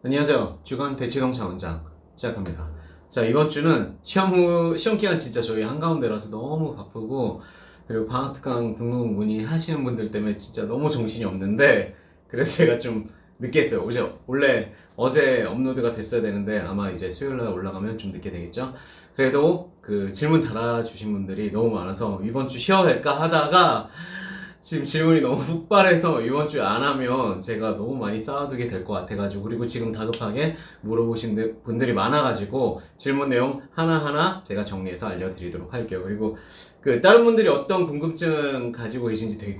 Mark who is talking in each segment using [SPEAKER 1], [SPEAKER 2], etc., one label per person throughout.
[SPEAKER 1] 안녕하세요. 주간 대치동차 원장 시작합니다. 자, 이번 주는 시험 기간 진짜 저희 한가운데라서 너무 바쁘고, 그리고 방학특강 등록 문의하시는 분들 때문에 진짜 너무 정신이 없는데, 그래서 제가 좀 늦게 했어요. 원래 어제 업로드가 됐어야 되는데 아마 이제 수요일날 올라가면 좀 늦게 되겠죠? 그래도 그 질문 달아주신 분들이 너무 많아서 이번 주 쉬어갈까 하다가 지금 질문이 너무 폭발해서 이번 주에 안 하면 제가 너무 많이 쌓아두게 될 것 같아가지고, 그리고 지금 다급하게 물어보신 분들이 많아가지고 질문 내용 하나하나 제가 정리해서 알려드리도록 할게요. 그리고 그 다른 분들이 어떤 궁금증 가지고 계신지 되게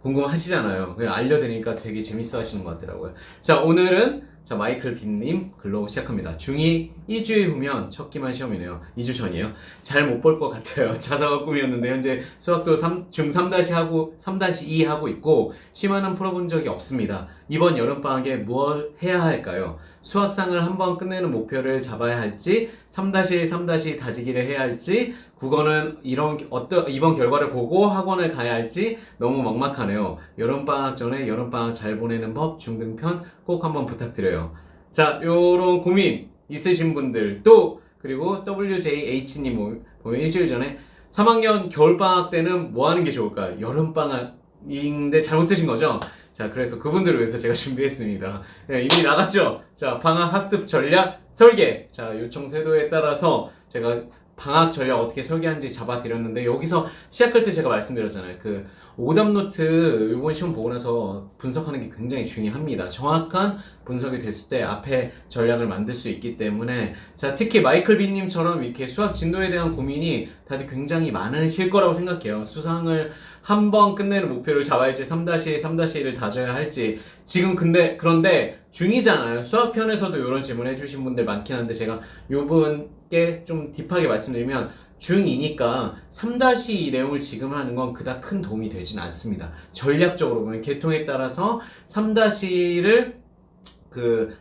[SPEAKER 1] 궁금하시잖아요. 그냥 알려드리니까 되게 재밌어 하시는 것 같더라고요. 자, 오늘은 마이클 빈님 글로 시작합니다. 중2 일주일 후면 첫 기말 시험이네요. 2주 전이에요. 잘 못 볼 것 같아요. 자사가 꿈이었는데 현재 수학도 중 3-2 하고 있고 심화는 풀어본 적이 없습니다. 이번 여름방학에 뭘 해야 할까요? 수학상을 한번 끝내는 목표를 잡아야 할지, 3-1, 3-2 다지기를 해야 할지, 국어는 이번 결과를 보고 학원을 가야 할지 너무 막막하네요. 여름방학 전에 여름방학 잘 보내는 법 중등편 꼭 한번 부탁드려요. 자, 요런 고민 있으신 분들, 또 그리고 WJH님 보면 일주일 전에 3학년 겨울방학 때는 뭐 하는 게 좋을까? 여름방학인데 잘못 쓰신 거죠? 자, 그래서 그분들을 위해서 제가 준비했습니다. 네, 이미 나갔죠? 자, 방학 학습 전략 설계. 자, 요청 세도에 따라서 제가 방학 전략 어떻게 설계하는지 잡아드렸는데, 여기서 시작할 때 제가 말씀드렸잖아요. 그 오답 노트 이번 시험 보고 나서 분석하는 게 굉장히 중요합니다. 정확한 분석이 됐을 때 앞에 전략을 만들 수 있기 때문에, 자, 특히 마이클 빈님처럼 이렇게 수학 진도에 대한 고민이 다들 굉장히 많으실 거라고 생각해요. 수상을 한번 끝내는 목표를 잡아야 할지, 3-1, 3-1을 다져야 할지. 지금 그런데 중2잖아요. 수학편에서도 이런 질문 해주신 분들 많긴 한데, 제가 요분께 좀 딥하게 말씀드리면, 중2니까 3-2 내용을 지금 하는 건 그닥 큰 도움이 되진 않습니다. 전략적으로 보면 계통에 따라서 3-1을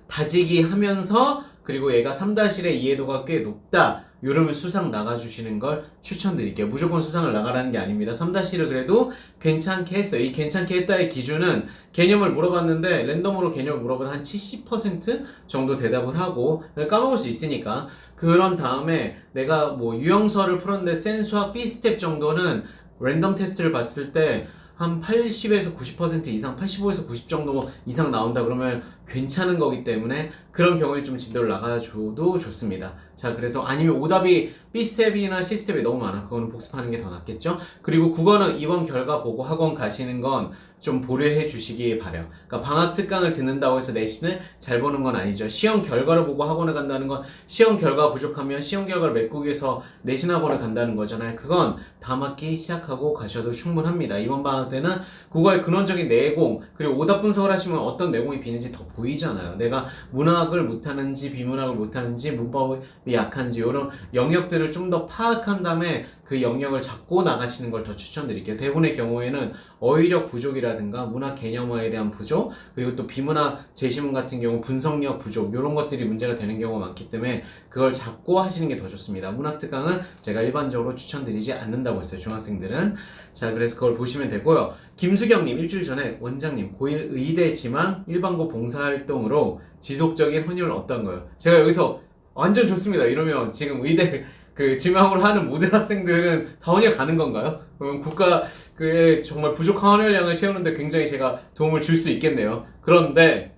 [SPEAKER 1] 다지기 하면서, 그리고 얘가 3-1의 이해도가 꽤 높다, 이러면 수상 나가주시는 걸 추천드릴게요. 무조건 수상을 나가라는 게 아닙니다. 3-1을 그래도 괜찮게 했어요. 이 괜찮게 했다의 기준은 개념을 물어봤는데 랜덤으로 개념을 물어보면 한 70% 정도 대답을 하고 까먹을 수 있으니까, 그런 다음에 내가 뭐 유형설을 풀었는데 센 수학 B스텝 정도는 랜덤 테스트를 봤을 때 한 80에서 90% 이상, 85에서 90 정도 이상 나온다 그러면 괜찮은 거기 때문에, 그런 경우에 좀 진도를 나가줘도 좋습니다. 자, 그래서 아니면 오답이 B스텝이나 C스텝이 너무 많아. 그거는 복습하는 게 더 낫겠죠? 그리고 국어는 이번 결과 보고 학원 가시는 건 좀 보류해 주시기 바래요. 그러니까 방학 특강을 듣는다고 해서 내신을 잘 보는 건 아니죠. 시험 결과를 보고 학원을 간다는 건 시험 결과 부족하면 시험 결과를 메꾸기 위해서 내신 학원을 간다는 거잖아요. 그건 다음 학기 시작하고 가셔도 충분합니다. 이번 방학 때는 국어의 근원적인 내공, 그리고 오답 분석을 하시면 어떤 내공이 비는지 더 보이잖아요. 내가 문학을 못하는지 비문학을 못하는지 문법이 약한지 이런 영역들을 좀 더 파악한 다음에 그 영역을 잡고 나가시는 걸 더 추천드릴게요. 대부분의 경우에는 어휘력 부족이라든가 문학 개념화에 대한 부족, 그리고 또 비문학 제시문 같은 경우 분석력 부족, 이런 것들이 문제가 되는 경우가 많기 때문에 그걸 잡고 하시는 게 더 좋습니다. 문학 특강은 제가 일반적으로 추천드리지 않는다고 했어요, 중학생들은. 자, 그래서 그걸 보시면 되고요. 김수경님, 일주일 전에 원장님 고1 의대지망 일반고 봉사활동으로 지속적인 헌혈은 어떤가요? 제가 여기서 완전 좋습니다 이러면, 지금 의대 지망을 하는 모든 학생들은 다 헌혈 가는 건가요? 그럼 국가 정말 부족한 헌혈량을 채우는데 굉장히 제가 도움을 줄 수 있겠네요. 그런데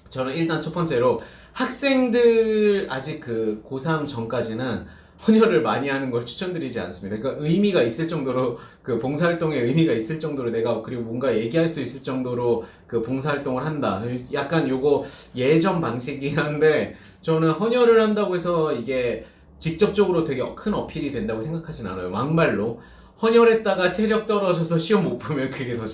[SPEAKER 1] 저는 일단 첫 번째로 학생들 아직 고3 전까지는 헌혈을 많이 하는 걸 추천드리지 않습니다. 그러니까 의미가 있을 정도로, 봉사활동에 의미가 있을 정도로, 내가 그리고 뭔가 얘기할 수 있을 정도로 봉사활동을 한다. 약간 요거 예전 방식이긴 한데, 저는 헌혈을 한다고 해서 이게 직접적으로 되게 큰 어필이 된다고 생각하진 않아요. 막말로 헌혈했다가 체력 떨어져서 시험 못 보면 그게 더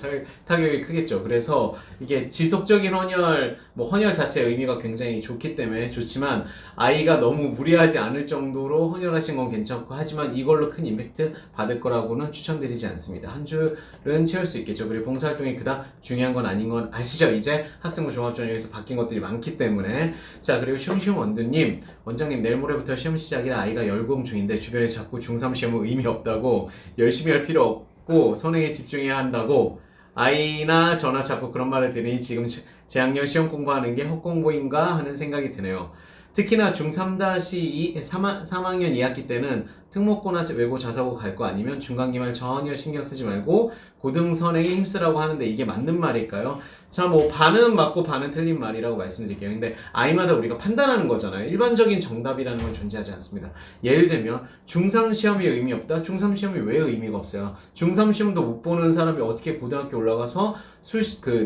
[SPEAKER 1] 타격이 크겠죠. 그래서 이게 지속적인 헌혈, 헌혈 자체의 의미가 굉장히 좋기 때문에 좋지만, 아이가 너무 무리하지 않을 정도로 헌혈하신 건 괜찮고, 하지만 이걸로 큰 임팩트 받을 거라고는 추천드리지 않습니다. 한 줄은 채울 수 있겠죠. 그리고 봉사활동이 그닥 중요한 건 아닌 건 아시죠? 이제 학생부 종합전형에서 바뀐 것들이 많기 때문에. 자, 그리고 시험시험 원두님, 원장님 내일 모레부터 시험 시작이라 아이가 열공 중인데 주변에 자꾸 중3 시험은 의미 없다고, 열심히 할 필요 없고 선행에 집중해야 한다고 아이나 저나 자꾸 그런 말을 들으니 지금 재학년 시험 공부하는 게 헛공부인가 하는 생각이 드네요. 특히나 중3-2 3학년 2학기 때는 특목고나 외고 자사고 갈 거 아니면 중간기말 전혀 신경 쓰지 말고 고등 선행에 힘쓰라고 하는데 이게 맞는 말일까요? 자, 뭐 반은 맞고 반은 틀린 말이라고 말씀드릴게요. 근데 아이마다 우리가 판단하는 거잖아요. 일반적인 정답이라는 건 존재하지 않습니다. 예를 들면 중3 시험이 의미 없다? 중3 시험이 왜 의미가 없어요? 중3 시험도 못 보는 사람이 어떻게 고등학교 올라가서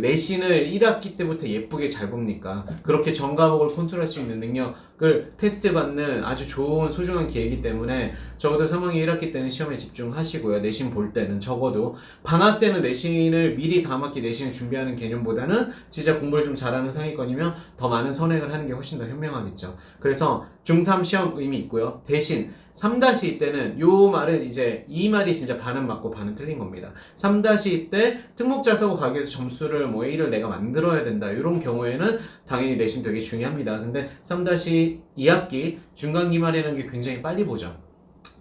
[SPEAKER 1] 내신을 1학기 때부터 예쁘게 잘 봅니까? 그렇게 전 과목을 컨트롤할 수 있는 능력을 테스트 받는 아주 좋은 소중한 기회이기 때문에 적어도 3학년 1학기 때는 시험에 집중하시고요. 내신 볼 때는 적어도 방학 때는 내신을 미리 다음 학기 내신을 준비하는 개념보다는 진짜 공부를 좀 잘하는 상위권이면 더 많은 선행을 하는 게 훨씬 더 현명하겠죠. 그래서 중3 시험 의미 있고요. 대신 3-2 때는 요 말은 이제 이 말이 진짜 반은 맞고 반은 틀린 겁니다. 3-2 때 특목자사고 가기 위해서 점수를 뭐 A를 내가 만들어야 된다. 이런 경우에는 당연히 내신 되게 중요합니다. 근데 3-2학기 중간기말이라는 게 굉장히 빨리 보죠.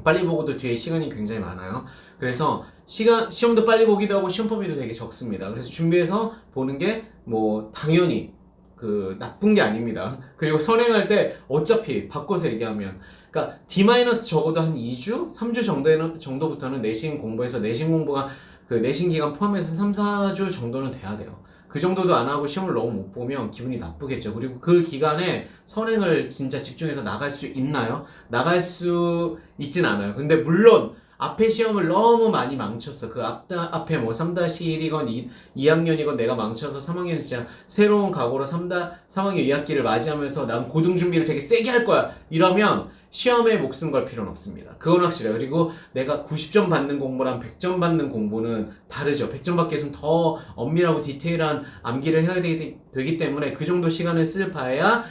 [SPEAKER 1] 빨리 보고도 뒤에 시간이 굉장히 많아요. 그래서 시험도 빨리 보기도 하고 시험 범위도 되게 적습니다. 그래서 준비해서 보는 게 뭐 당연히 나쁜 게 아닙니다. 그리고 선행할 때 어차피 바꿔서 얘기하면 그러니까 D- 적어도 한 2주? 3주 정도부터는 내신 공부해서 내신 공부가 내신 기간 포함해서 3, 4주 정도는 돼야 돼요. 그 정도도 안 하고 시험을 너무 못 보면 기분이 나쁘겠죠. 그리고 그 기간에 선행을 진짜 집중해서 나갈 수 있나요? 나갈 수 있진 않아요. 근데 물론 앞에 시험을 너무 많이 망쳤어. 앞에 뭐 3-1이건 2학년이건 내가 망쳐서 3학년은 진짜 새로운 각오로 3학년 2학기를 맞이하면서 난 고등 준비를 되게 세게 할 거야. 이러면 시험에 목숨 걸 필요는 없습니다. 그건 확실해요. 그리고 내가 90점 받는 공부랑 100점 받는 공부는 다르죠. 100점 받기 위해서는 더 엄밀하고 디테일한 암기를 해야 되기 때문에 그 정도 시간을 쓸 바에야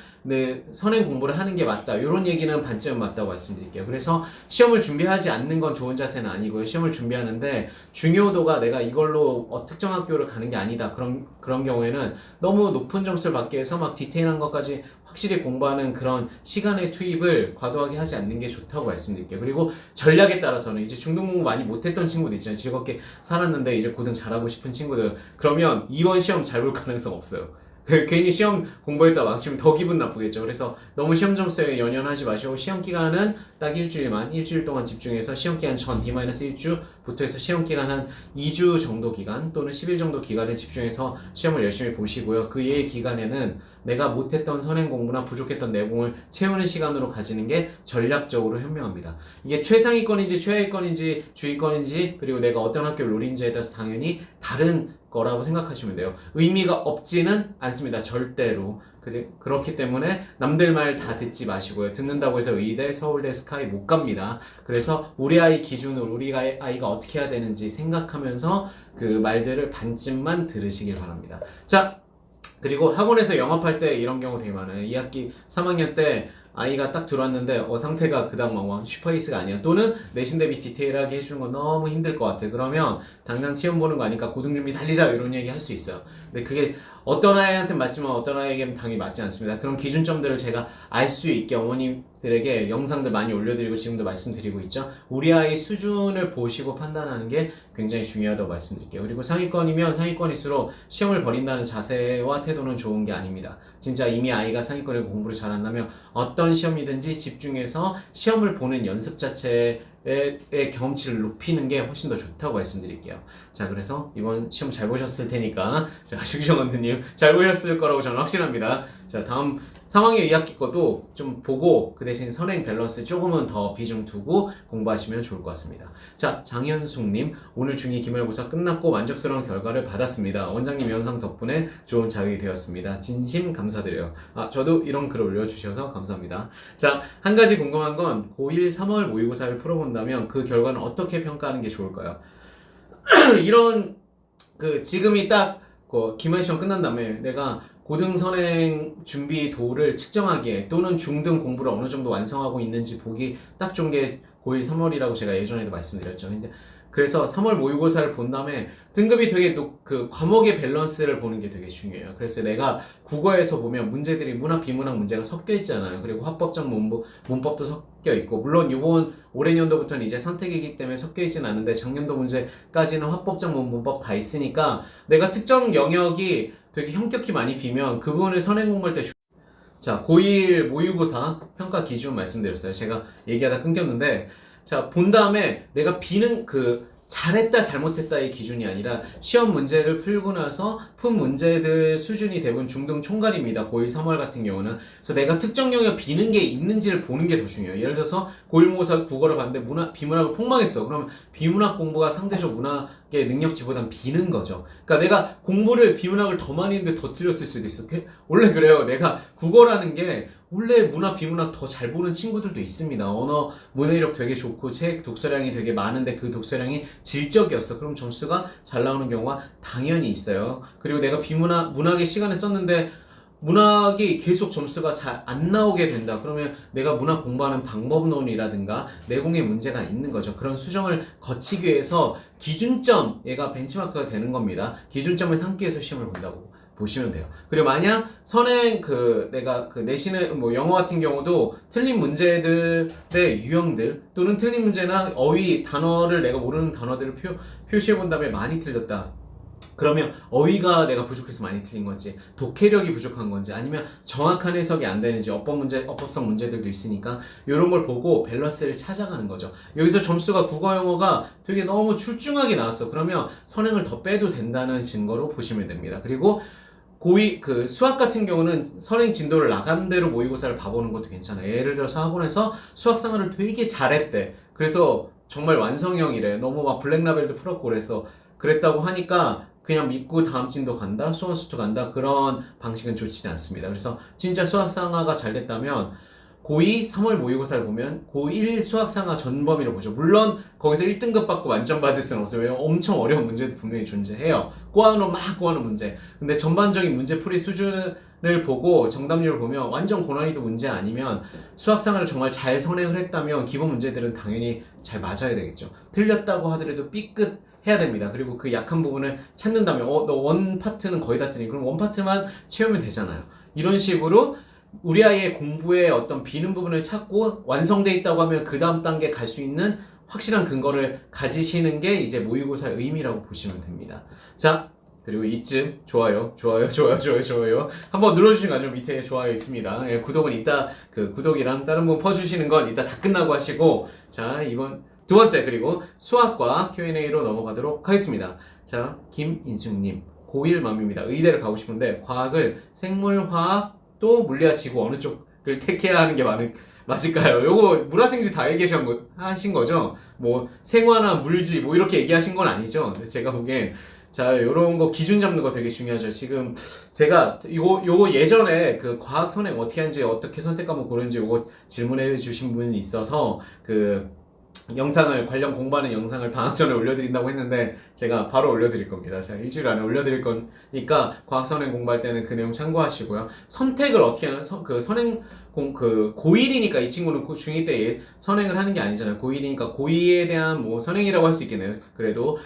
[SPEAKER 1] 선행 공부를 하는 게 맞다. 이런 얘기는 반쯤 맞다고 말씀드릴게요. 그래서 시험을 준비하지 않는 건 좋은 자세는 아니고요. 시험을 준비하는데 중요도가 내가 이걸로 특정 학교를 가는 게 아니다. 그런 경우에는 너무 높은 점수를 받기 위해서 막 디테일한 것까지 확실히 공부하는 그런 시간의 투입을 과도하게 하지 않는 게 좋다고 말씀드릴게요. 그리고 전략에 따라서는 이제 중등 공부 많이 못했던 친구들 있잖아요. 즐겁게 살았는데 이제 고등 잘하고 싶은 친구들. 그러면 이번 시험 잘 볼 가능성 없어요. 괜히 시험 공부했다 망치면 더 기분 나쁘겠죠. 그래서 너무 시험 점수에 연연하지 마시고 시험 기간은 딱 일주일 동안 집중해서 시험 기간 전 D-1주부터 해서 시험 기간 한 2주 정도 기간 또는 10일 정도 기간에 집중해서 시험을 열심히 보시고요. 그 이외의 기간에는 내가 못했던 선행 공부나 부족했던 내공을 채우는 시간으로 가지는 게 전략적으로 현명합니다. 이게 최상위권인지 최하위권인지 주위권인지 그리고 내가 어떤 학교를 노리는지에 따라서 당연히 다른 거라고 생각하시면 돼요. 의미가 없지는 않습니다. 절대로. 그렇기 때문에 남들 말 다 듣지 마시고요. 듣는다고 해서 의대, 서울대, 스카이 못 갑니다. 그래서 우리 아이 기준으로 우리 아이가 어떻게 해야 되는지 생각하면서 그 말들을 반쯤만 들으시길 바랍니다. 자, 그리고 학원에서 영업할 때 이런 경우 되게 많아요. 2학기 3학년 때 아이가 딱 들어왔는데 상태가 그닥 막 슈퍼에이스가 아니야. 또는 내신 대비 디테일하게 해주는 거 너무 힘들 것 같아. 그러면 당장 시험 보는 거 아니까 고등 준비 달리자 이런 얘기 할 수 있어요. 근데 그게 어떤 아이한테 맞지만 어떤 아이에게는 당연히 맞지 않습니다. 그런 기준점들을 제가 알 수 있게 어머님들에게 영상들 많이 올려드리고 지금도 말씀드리고 있죠. 우리 아이 수준을 보시고 판단하는 게 굉장히 중요하다고 말씀드릴게요. 그리고 상위권이면 상위권일수록 시험을 버린다는 자세와 태도는 좋은 게 아닙니다. 진짜 이미 아이가 상위권에 공부를 잘한다면 어떤 시험이든지 집중해서 시험을 보는 연습 자체의 경험치를 높이는 게 훨씬 더 좋다고 말씀드릴게요. 자, 그래서 이번 시험 잘 보셨을 테니까 자, 중시원드님 잘 보셨을 거라고 저는 확신합니다. 자, 다음 3학년 2학기 것도 좀 보고 그 대신 선행 밸런스 조금은 더 비중 두고 공부하시면 좋을 것 같습니다. 자, 장현숙님 오늘 중2 기말고사 끝났고 만족스러운 결과를 받았습니다. 원장님 영상 덕분에 좋은 자극이 되었습니다. 진심 감사드려요. 저도 이런 글 올려주셔서 감사합니다. 자, 한 가지 궁금한 건 고1 3월 모의고사를 풀어본다면 그 결과는 어떻게 평가하는 게 좋을까요? 이런 지금이 딱 기말 시험 끝난 다음에 내가 고등 선행 준비 도를 측정하기에 또는 중등 공부를 어느 정도 완성하고 있는지 보기 딱 좋은 게 고1 3월이라고 제가 예전에도 말씀드렸죠. 근데 그래서 3월 모의고사를 본 다음에 등급이 되게 과목의 밸런스를 보는 게 되게 중요해요. 그래서 내가 국어에서 보면 문제들이 문학, 비문학 문제가 섞여 있잖아요. 그리고 화법적 문법도 섞여 있고 물론 올해 년도부터는 이제 선택이기 때문에 섞여 있진 않은데 작년도 문제까지는 화법적 문법 다 있으니까 내가 특정 영역이 되게 현격히 많이 비면 그 부분을 선행 공부할 때 자, 고1 모의고사 평가 기준 말씀드렸어요. 제가 얘기하다 끊겼는데, 자, 본 다음에 내가 비는 잘했다, 잘못했다의 기준이 아니라 시험 문제를 풀고 나서 푼 문제들 수준이 대부분 중등 총괄입니다. 고1 3월 같은 경우는. 그래서 내가 특정 영역 비는 게 있는지를 보는 게 더 중요해요. 예를 들어서 고1 모의고사 국어를 봤는데 비문학을 폭망했어. 그러면 비문학 공부가 상대적 문학의 능력치보단 비는 거죠. 그러니까 내가 공부를 비문학을 더 많이 했는데 더 틀렸을 수도 있어. 원래 그래요. 내가 국어라는 게 원래 문학, 비문학 더 잘 보는 친구들도 있습니다. 언어 문해력 되게 좋고 책 독서량이 되게 많은데 그 독서량이 질적이었어. 그럼 점수가 잘 나오는 경우가 당연히 있어요. 그리고 내가 문학의 시간을 썼는데 문학이 계속 점수가 잘 안 나오게 된다. 그러면 내가 문학 공부하는 방법론이라든가 내공에 문제가 있는 거죠. 그런 수정을 거치기 위해서 기준점, 얘가 벤치마크가 되는 겁니다. 기준점을 삼기 위해서 시험을 본다고 보시면 돼요. 그리고 만약 선행 내가 내신을 영어 같은 경우도 틀린 문제들의 유형들 또는 틀린 문제나 어휘 단어를 내가 모르는 단어들을 표시해 본 다음에 많이 틀렸다. 그러면 어휘가 내가 부족해서 많이 틀린 건지, 독해력이 부족한 건지, 아니면 정확한 해석이 안 되는지, 어법성 문제들도 있으니까 이런 걸 보고 밸런스를 찾아가는 거죠. 여기서 점수가 국어 영어가 되게 너무 출중하게 나왔어. 그러면 선행을 더 빼도 된다는 증거로 보시면 됩니다. 그리고 수학 같은 경우는 선행 진도를 나간 대로 모의고사를 봐보는 것도 괜찮아요. 예를 들어서 학원에서 수학상어를 되게 잘했대. 그래서 정말 완성형이래. 너무 막 블랙라벨도 풀었고 그랬다고 하니까 그냥 믿고 다음 진도 간다, 수원수투 간다, 그런 방식은 좋지 않습니다. 그래서 진짜 수학상화가 잘 됐다면 고2 3월 모의고사를 보면 고1 수학상화 전범위로 보죠. 물론 거기서 1등급 받고 만점 받을 수는 없어요. 왜냐면 엄청 어려운 문제도 분명히 꼬아놓은 문제. 근데 전반적인 문제풀이 수준을 보고 정답률을 보면 완전 고난이도 문제 아니면 수학상화를 정말 잘 선행을 했다면 기본 문제들은 당연히 잘 맞아야 되겠죠. 틀렸다고 하더라도 삐끗 해야 됩니다. 그리고 그 약한 부분을 찾는다면 너 원 파트는 거의 다 틀린, 그럼 원 파트만 채우면 되잖아요. 이런 식으로 우리 아이의 공부에 어떤 비는 부분을 찾고 완성돼 있다고 하면 그 다음 단계 갈 수 있는 확실한 근거를 가지시는 게 이제 모의고사의 의미라고 보시면 됩니다. 자, 그리고 이쯤 좋아요 한번 눌러주시는 거죠. 밑에 좋아요 있습니다. 예, 구독은 이따 구독이랑 다른 분 퍼주시는 건 이따 다 끝나고 하시고, 자, 이번 두 번째, 그리고 수학과 Q&A로 넘어가도록 하겠습니다. 자, 김인숙님, 고1 맘입니다. 의대를 가고 싶은데 과학을 생물화학 또 물리학 지구 어느 쪽을 택해야 하는 게 맞을까요? 요거 물화생지 다 얘기하신 거죠? 뭐 생화나 물지 뭐 이렇게 얘기하신 건 아니죠? 근데 제가 보기엔 자, 요런 거 기준 잡는 거 되게 중요하죠. 지금 제가 요거 예전에 과학 선행 어떻게 하는지, 어떻게 선택 과목 고르는지 요거 질문해 주신 분이 있어서 관련 공부하는 영상을 방학 전에 올려드린다고 했는데 제가 바로 올려드릴 겁니다. 제가 일주일 안에 올려드릴 거니까 과학선행 공부할 때는 그 내용 참고하시고요. 선택을 어떻게 하는, 고1이니까 이 친구는 중2 때 선행을 하는 게 아니잖아요. 고1이니까 고2에 대한 선행이라고 할 수 있겠네요. 그래도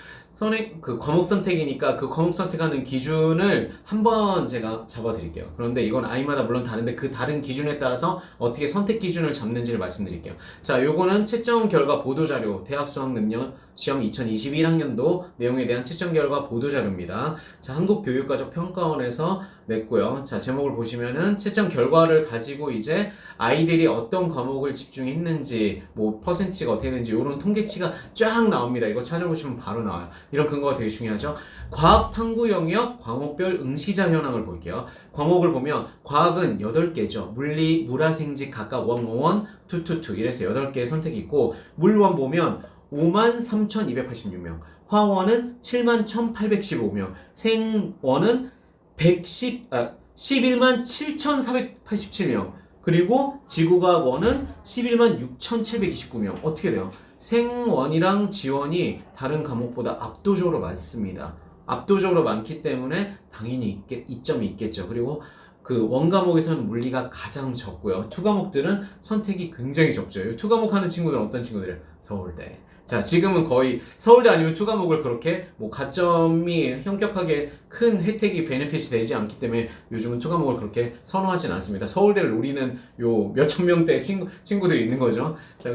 [SPEAKER 1] 과목 선택이니까 그 과목 선택하는 기준을 한번 제가 잡아드릴게요. 그런데 이건 아이마다 물론 다른데 그 다른 기준에 따라서 어떻게 선택 기준을 잡는지를 말씀드릴게요. 자, 요거는 채점 결과 보도자료, 대학 수학 능력 시험 2021학년도 내용에 대한 채점 결과 보도자료입니다. 자, 한국교육과정평가원에서 냈고요. 자, 제목을 보시면은 채점 결과를 가지고 이제 아이들이 어떤 과목을 집중했는지, 퍼센티지가 어떻게 되는지 이런 통계치가 쫙 나옵니다. 이거 찾아보시면 바로 나와요. 이런 근거가 되게 중요하죠. 과학 탐구 영역 과목별 응시자 현황을 볼게요. 과목을 보면 과학은 8개죠. 물리, 물화생지 각각 1, 1, 2, 2, 2 이래서 8개의 선택이 있고, 물원 보면 53,286명, 화원은 71,815명, 생원은 11만 7,487명, 그리고 지구과학원은 11만 6,729명. 어떻게 돼요? 생원이랑 지원이 다른 과목보다 압도적으로 많습니다. 압도적으로 많기 때문에 당연히 이점이 있겠죠. 그리고 원 과목에서는 물리가 가장 적고요. 투 과목들은 선택이 굉장히 적죠. 투 과목 하는 친구들은 어떤 친구들이에요? 서울대. 자, 지금은 거의 서울대 아니면 투 과목을 그렇게 가점이 현격하게 큰 혜택이 베네핏이 되지 않기 때문에 요즘은 투 과목을 그렇게 선호하진 않습니다. 서울대를 노리는 요 몇천 명대 친구들이 있는 거죠. 자,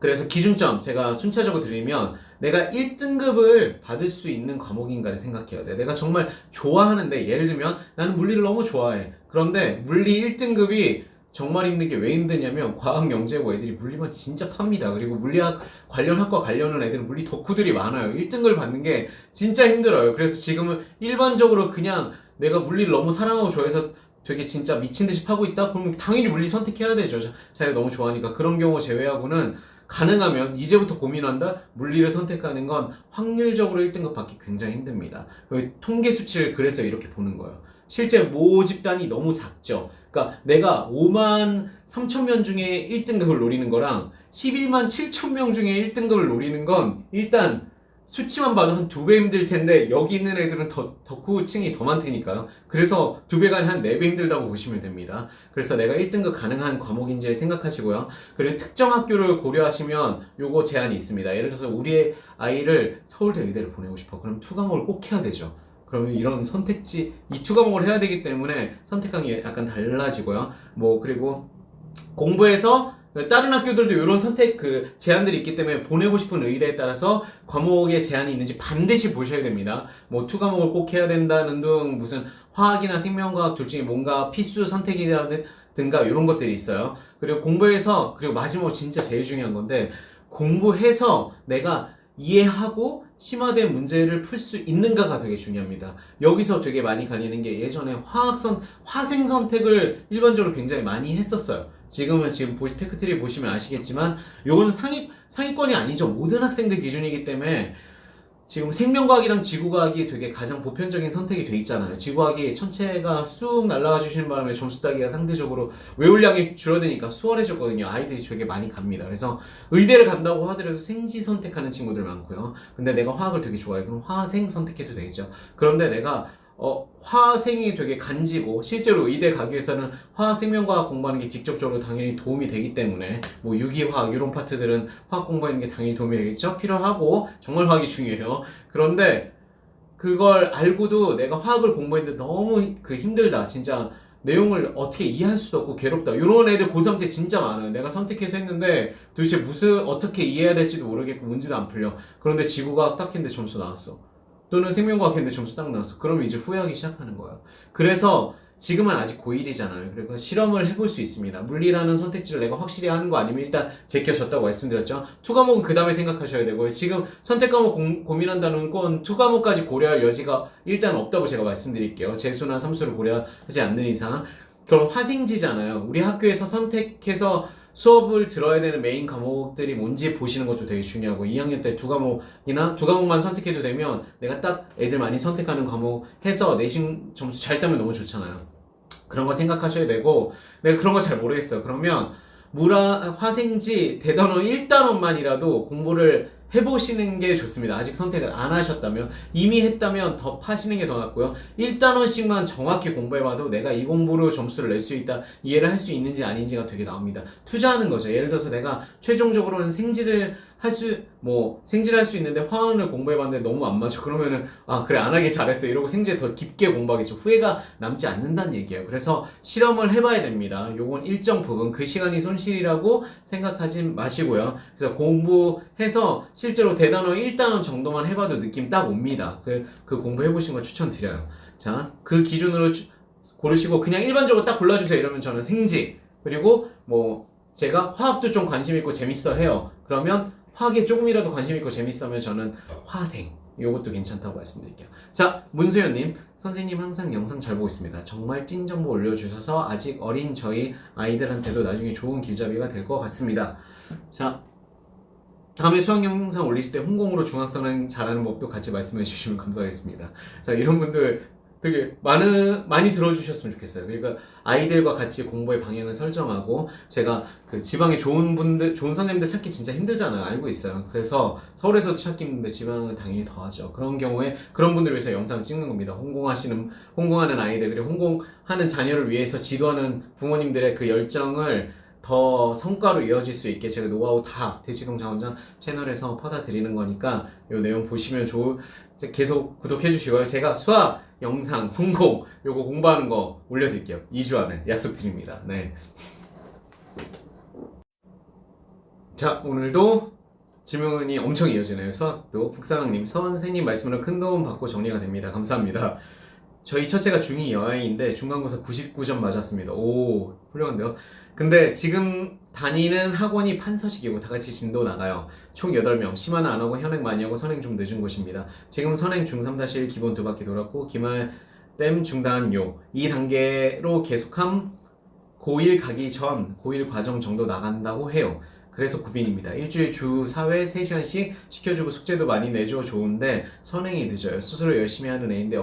[SPEAKER 1] 그래서 기준점 제가 순차적으로 드리면 내가 1등급을 받을 수 있는 과목인가를 생각해야 돼. 내가 정말 좋아하는데, 예를 들면 나는 물리를 너무 좋아해. 그런데 물리 1등급이 정말 힘든 게 왜 힘드냐면 과학, 영재고 애들이 물리만 진짜 팝니다. 그리고 물리학 관련 학과 관련한 애들은 물리 덕후들이 많아요. 1등급을 받는 게 진짜 힘들어요. 그래서 지금은 일반적으로 그냥 내가 물리를 너무 사랑하고 좋아해서 되게 진짜 미친 듯이 파고 있다? 그러면 당연히 물리 선택해야 되죠. 자기가 너무 좋아하니까. 그런 경우 제외하고는 가능하면 이제부터 고민한다? 물리를 선택하는 건 확률적으로 1등급 받기 굉장히 힘듭니다. 통계 수치를 그래서 이렇게 보는 거예요. 실제 모집단이 너무 작죠. 그러니까 내가 5만 3천 명 중에 1등급을 노리는 거랑 11만 7천 명 중에 1등급을 노리는 건 일단 수치만 봐도 한 2배 힘들 텐데 여기 있는 애들은 덕후층이 더 많다니까요. 그래서 2배가 아니라 한 4배 힘들다고 보시면 됩니다. 그래서 내가 1등급 가능한 과목인지 생각하시고요. 그리고 특정 학교를 고려하시면 요거 제한이 있습니다. 예를 들어서 우리의 아이를 서울대 의대를 보내고 싶어. 그럼 투과목을 꼭 해야 되죠. 그러면 이런 선택지, 이 투과목을 해야 되기 때문에 선택하기 약간 달라지고요. 뭐 그리고 공부해서 다른 학교들도 이런 선택 제한들이 있기 때문에 보내고 싶은 의대에 따라서 과목에 제한이 있는지 반드시 보셔야 됩니다. 뭐 투과목을 꼭 해야 된다는 등 무슨 화학이나 생명과학 둘 중에 뭔가 필수 선택이라든가 이런 것들이 있어요. 그리고 공부해서, 그리고 마지막으로 진짜 제일 중요한 건데, 공부해서 내가 이해하고 심화된 문제를 풀 수 있는가가 되게 중요합니다. 여기서 되게 많이 갈리는 게, 예전에 화생 선택을 일반적으로 굉장히 많이 했었어요. 지금 테크트리 보시면 아시겠지만 요거는 상위권이 아니죠. 모든 학생들 기준이기 때문에 지금 생명과학이랑 지구과학이 되게 가장 보편적인 선택이 돼 있잖아요. 지구과학이 천체가 쑥 날아가 주시는 바람에 점수 따기가 상대적으로 외울량이 줄어드니까 수월해졌거든요. 아이들이 되게 많이 갑니다. 그래서 의대를 간다고 하더라도 생지 선택하는 친구들 많고요. 근데 내가 화학을 되게 좋아해. 그럼 화생 선택해도 되죠. 그런데 내가 화생이 되게 간지고 실제로 의대 가기 위해서는 화학생명과학 공부하는 게 직접적으로 당연히 도움이 되기 때문에 뭐 유기화학 이런 파트들은 화학 공부하는 게 당연히 도움이 되겠죠. 필요하고 정말 화학이 중요해요. 그런데 그걸 알고도 내가 화학을 공부했는데 너무 힘들다. 진짜 내용을 어떻게 이해할 수도 없고 괴롭다. 이런 애들 고3 때 진짜 많아요. 내가 선택해서 했는데 도대체 어떻게 이해해야 될지도 모르겠고 문제도 안 풀려. 그런데 지구과학 딱 했는데 점수 나왔어. 또는 생명과학 했는데 점수 딱 나왔어. 그러면 이제 후회하기 시작하는 거야. 그래서 지금은 아직 고1이잖아요. 그래서 실험을 해볼 수 있습니다. 물리라는 선택지를 내가 확실히 하는 거 아니면 일단 제껴졌다고 말씀드렸죠. 투과목은 그 다음에 생각하셔야 되고요. 지금 선택 과목 고민한다는 건 투과목까지 고려할 여지가 일단 없다고 제가 말씀드릴게요. 재수나 삼수를 고려하지 않는 이상. 그럼 화생지잖아요. 우리 학교에서 선택해서 수업을 들어야 되는 메인 과목들이 뭔지 보시는 것도 되게 중요하고, 2학년 때 두 과목만 선택해도 되면 내가 딱 애들 많이 선택하는 과목 해서 내신 점수 잘 따면 너무 좋잖아요. 그런 거 생각하셔야 되고, 내가 그런 거 잘 모르겠어요. 그러면 화생지 대단원 1단원만이라도 공부를 해보시는 게 좋습니다. 아직 선택을 안 하셨다면, 이미 했다면 더 파시는 게 더 낫고요. 1단원씩만 정확히 공부해봐도 내가 이 공부로 점수를 낼 수 있다, 이해를 할 수 있는지 아닌지가 되게 나옵니다. 투자하는 거죠. 예를 들어서 내가 최종적으로는 생지를 할 수 있는데 화원을 공부해봤는데 너무 안 맞아. 그러면은, 그래, 안 하길 잘했어. 이러고 생지에 더 깊게 공부하겠죠. 후회가 남지 않는다는 얘기예요. 그래서 실험을 해봐야 됩니다. 요건 일정 부분, 그 시간이 손실이라고 생각하지 마시고요. 그래서 공부해서 실제로 대단원 1단원 정도만 해봐도 느낌 딱 옵니다. 그 공부해보신 거 추천드려요. 자, 그 기준으로 고르시고 그냥 일반적으로 딱 골라주세요. 이러면 저는 생지, 그리고 제가 화학도 좀 관심 있고 재밌어 해요. 그러면 화학에 조금이라도 관심 있고 재밌으면 저는 화생, 요것도 괜찮다고 말씀드릴게요. 자, 문수연님, 선생님 항상 영상 잘 보고 있습니다. 정말 찐 정보 올려주셔서 아직 어린 저희 아이들한테도 나중에 좋은 길잡이가 될 것 같습니다. 자, 다음에 수학 영상 올리실 때 홍콩으로 중학생은 잘하는 법도 같이 말씀해 주시면 감사하겠습니다. 자, 이런 분들 되게 많이 들어주셨으면 좋겠어요. 그러니까 아이들과 같이 공부의 방향을 설정하고, 제가 지방에 좋은 선생님들 찾기 진짜 힘들잖아요. 알고 있어요. 그래서 서울에서도 찾기 힘든데 지방은 당연히 더 하죠. 그런 경우에 그런 분들 위해서 영상을 찍는 겁니다. 홍콩하는 아이들, 그리고 홍콩하는 자녀를 위해서 지도하는 부모님들의 그 열정을 더 성과로 이어질 수 있게 제가 노하우 다 대치동 자원장 채널에서 퍼다 드리는 거니까 이 내용 보시면 계속 구독해 주시고요. 제가 수학 영상 홍콩 요거 공부하는 거 올려드릴게요. 2주 안에 약속드립니다. 네. 자, 오늘도 질문이 엄청 이어지네요. 수학도 북사랑님 선생님 말씀으로 큰 도움 받고 정리가 됩니다. 감사합니다. 저희 첫째가 중2 여아인데 중간고사 99점 맞았습니다. 오, 훌륭한데요? 근데 지금 다니는 학원이 판서식이고 다 같이 진도 나가요. 총 8명. 심화는 안 하고 현행 많이 하고 선행 좀 늦은 곳입니다. 지금 선행 중3-1 기본 2바퀴 돌았고 기말댐 중단요. 이 단계로 계속함 고1 가기 전 고1 과정 정도 나간다고 해요. 그래서 고민입니다. 일주일 주 4회 3시간씩 시켜주고 숙제도 많이 내줘 좋은데 선행이 늦어요. 스스로 열심히 하는 애인데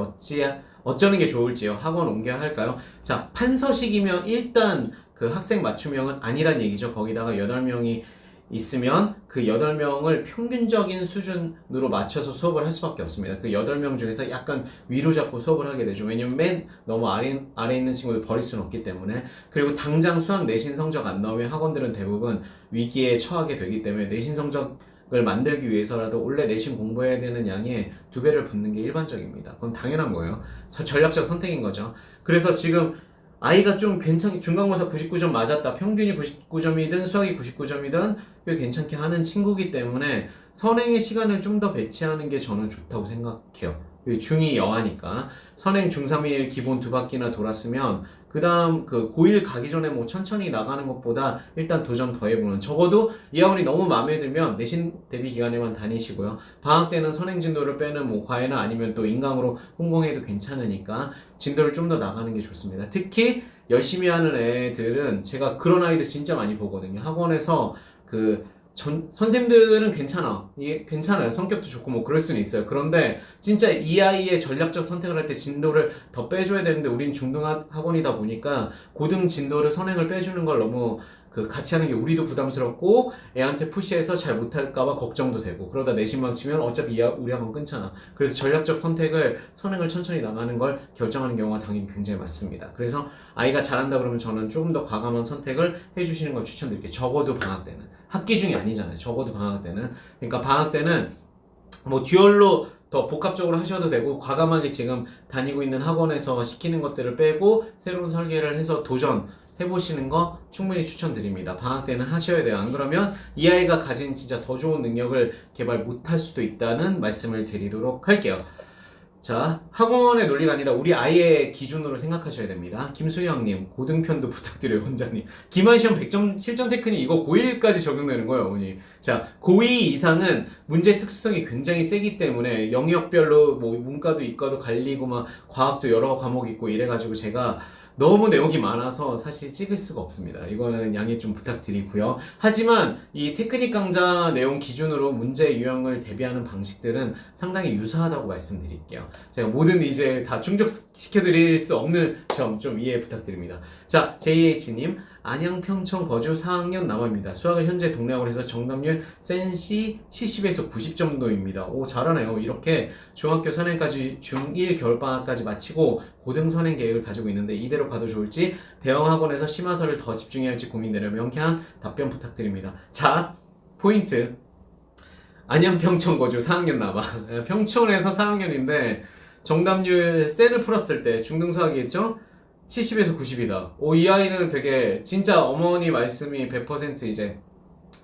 [SPEAKER 1] 어쩌는 게 좋을지요? 학원 옮겨야 할까요? 자, 판서식이면 일단 그 학생 맞춤형은 아니란 얘기죠. 거기다가 8명이 있으면 그 8명을 평균적인 수준으로 맞춰서 수업을 할 수밖에 없습니다. 그 8명 중에서 약간 위로 잡고 수업을 하게 되죠. 왜냐면 맨 너무 아래 있는 친구들 버릴 수는 없기 때문에. 그리고 당장 수학 내신 성적 안 나오면 학원들은 대부분 위기에 처하게 되기 때문에 내신 성적을 만들기 위해서라도 원래 내신 공부해야 되는 양의 2배를 붓는 게 일반적입니다. 그건 당연한 거예요. 전략적 선택인 거죠. 그래서 지금 아이가 좀 괜찮게 중간고사 99점 맞았다. 평균이 99점이든 수학이 99점이든 꽤 괜찮게 하는 친구기 때문에 선행의 시간을 좀 더 배치하는 게 저는 좋다고 생각해요. 중2 여하니까 선행 중3일 기본 2바퀴나 돌았으면 그 다음 그 고1 가기 전에 뭐 천천히 나가는 것보다 일단 도전 더 해보는, 적어도 이 학원이 너무 마음에 들면 내신 대비 기간에만 다니시고요. 방학 때는 선행 진도를 빼는 뭐 과외나 아니면 또 인강으로 홍보해도 괜찮으니까 진도를 좀 더 나가는 게 좋습니다. 특히 열심히 하는 애들은 제가 그런 아이들 진짜 많이 보거든요. 학원에서 선생님들은 괜찮아요. 성격도 좋고 뭐 그럴 수는 있어요. 그런데 진짜 이 아이의 전략적 선택을 할 때 진도를 더 빼줘야 되는데 우린 중등 학원이다 보니까 고등 진도를 선행을 빼주는 걸 너무 같이 하는 게 우리도 부담스럽고 애한테 푸시해서 잘 못할까봐 걱정도 되고, 그러다 내신망 치면 어차피 우리 학원 끊잖아. 그래서 전략적 선택을 선행을 천천히 나가는 걸 결정하는 경우가 당연히 굉장히 많습니다. 그래서 아이가 잘한다 그러면 저는 조금 더 과감한 선택을 해주시는 걸 추천드릴게요. 적어도 방학 때는. 학기 중이 아니잖아요. 적어도 방학 때는. 그러니까 방학 때는 뭐 듀얼로 더 복합적으로 하셔도 되고, 과감하게 지금 다니고 있는 학원에서 시키는 것들을 빼고 새로운 설계를 해서 도전 해보시는 거 충분히 추천드립니다. 방학 때는 하셔야 돼요. 안 그러면 이 아이가 가진 진짜 더 좋은 능력을 개발 못할 수도 있다는 말씀을 드리도록 할게요. 자, 학원의 논리가 아니라 우리 아이의 기준으로 생각하셔야 됩니다. 김수영님, 고등편도 부탁드려요, 원장님. 기말시험 100점 실전 테크닉 이거 고1까지 적용되는 거예요, 어머니. 자, 고2 이상은 문제 특수성이 굉장히 세기 때문에 영역별로 뭐 문과도 이과도 갈리고 막 과학도 여러 과목 있고 이래가지고 제가 너무 내용이 많아서 사실 찍을 수가 없습니다. 이거는 양해 좀 부탁드리고요. 하지만 이 테크닉 강좌 내용 기준으로 문제 유형을 대비하는 방식들은 상당히 유사하다고 말씀드릴게요. 제가 모든 이제 다 충족시켜드릴 수 없는 점 좀 이해 부탁드립니다. 자, JH님, 안양 평촌 거주 4학년 남아입니다. 수학을 현재 동래학원에서 정답률 센시 70에서 90 정도입니다. 오, 잘하네요. 이렇게 중학교 선행까지 중1 겨울방학까지 마치고 고등 선행 계획을 가지고 있는데 이대로 가도 좋을지 대형 학원에서 심화서를 더 집중해야 할지 고민되려 명쾌한 답변 부탁드립니다. 자, 포인트. 안양 평촌 거주 4학년 남아. 평촌에서 4학년인데 정답률 셀을 풀었을 때 중등 수학이겠죠? 70에서 90이다. 이 아이는 되게 진짜 어머니 말씀이 100% 이제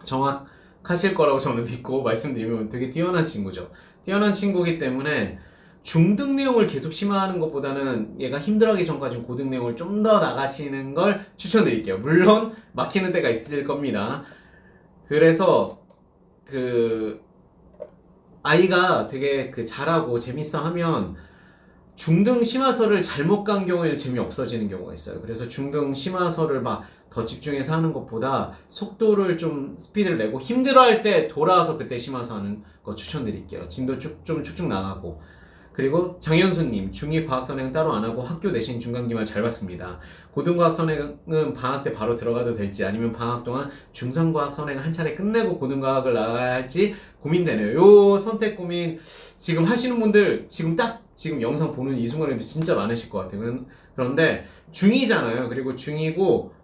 [SPEAKER 1] 정확하실 거라고 저는 믿고 말씀드리면 되게 뛰어난 친구죠. 뛰어난 친구이기 때문에 중등 내용을 계속 심화하는 것보다는 얘가 힘들어하기 전까지 고등 내용을 좀 더 나가시는 걸 추천드릴게요. 물론 막히는 때가 있을 겁니다. 그래서 아이가 되게 잘하고 재밌어 하면 중등 심화서를 잘못 간 경우에는 재미없어지는 경우가 있어요. 그래서 중등 심화서를 막 더 집중해서 하는 것보다 속도를 좀 스피드를 내고 힘들어할 때 돌아와서 그때 심화서 하는 거 추천드릴게요. 진도 좀 쭉쭉 나가고. 그리고 장현수님, 중2 과학 선행은 따로 안 하고 학교 내신 중간기말 잘 봤습니다. 고등과학 선행은 방학 때 바로 들어가도 될지 아니면 방학 동안 중상과학 선행을 한 차례 끝내고 고등과학을 나가야 할지 고민되네요. 요 선택 고민 지금 하시는 분들 지금 영상 보는 이 순간에도 진짜 많으실 것 같아요. 그런데 중2잖아요. 그리고 중2고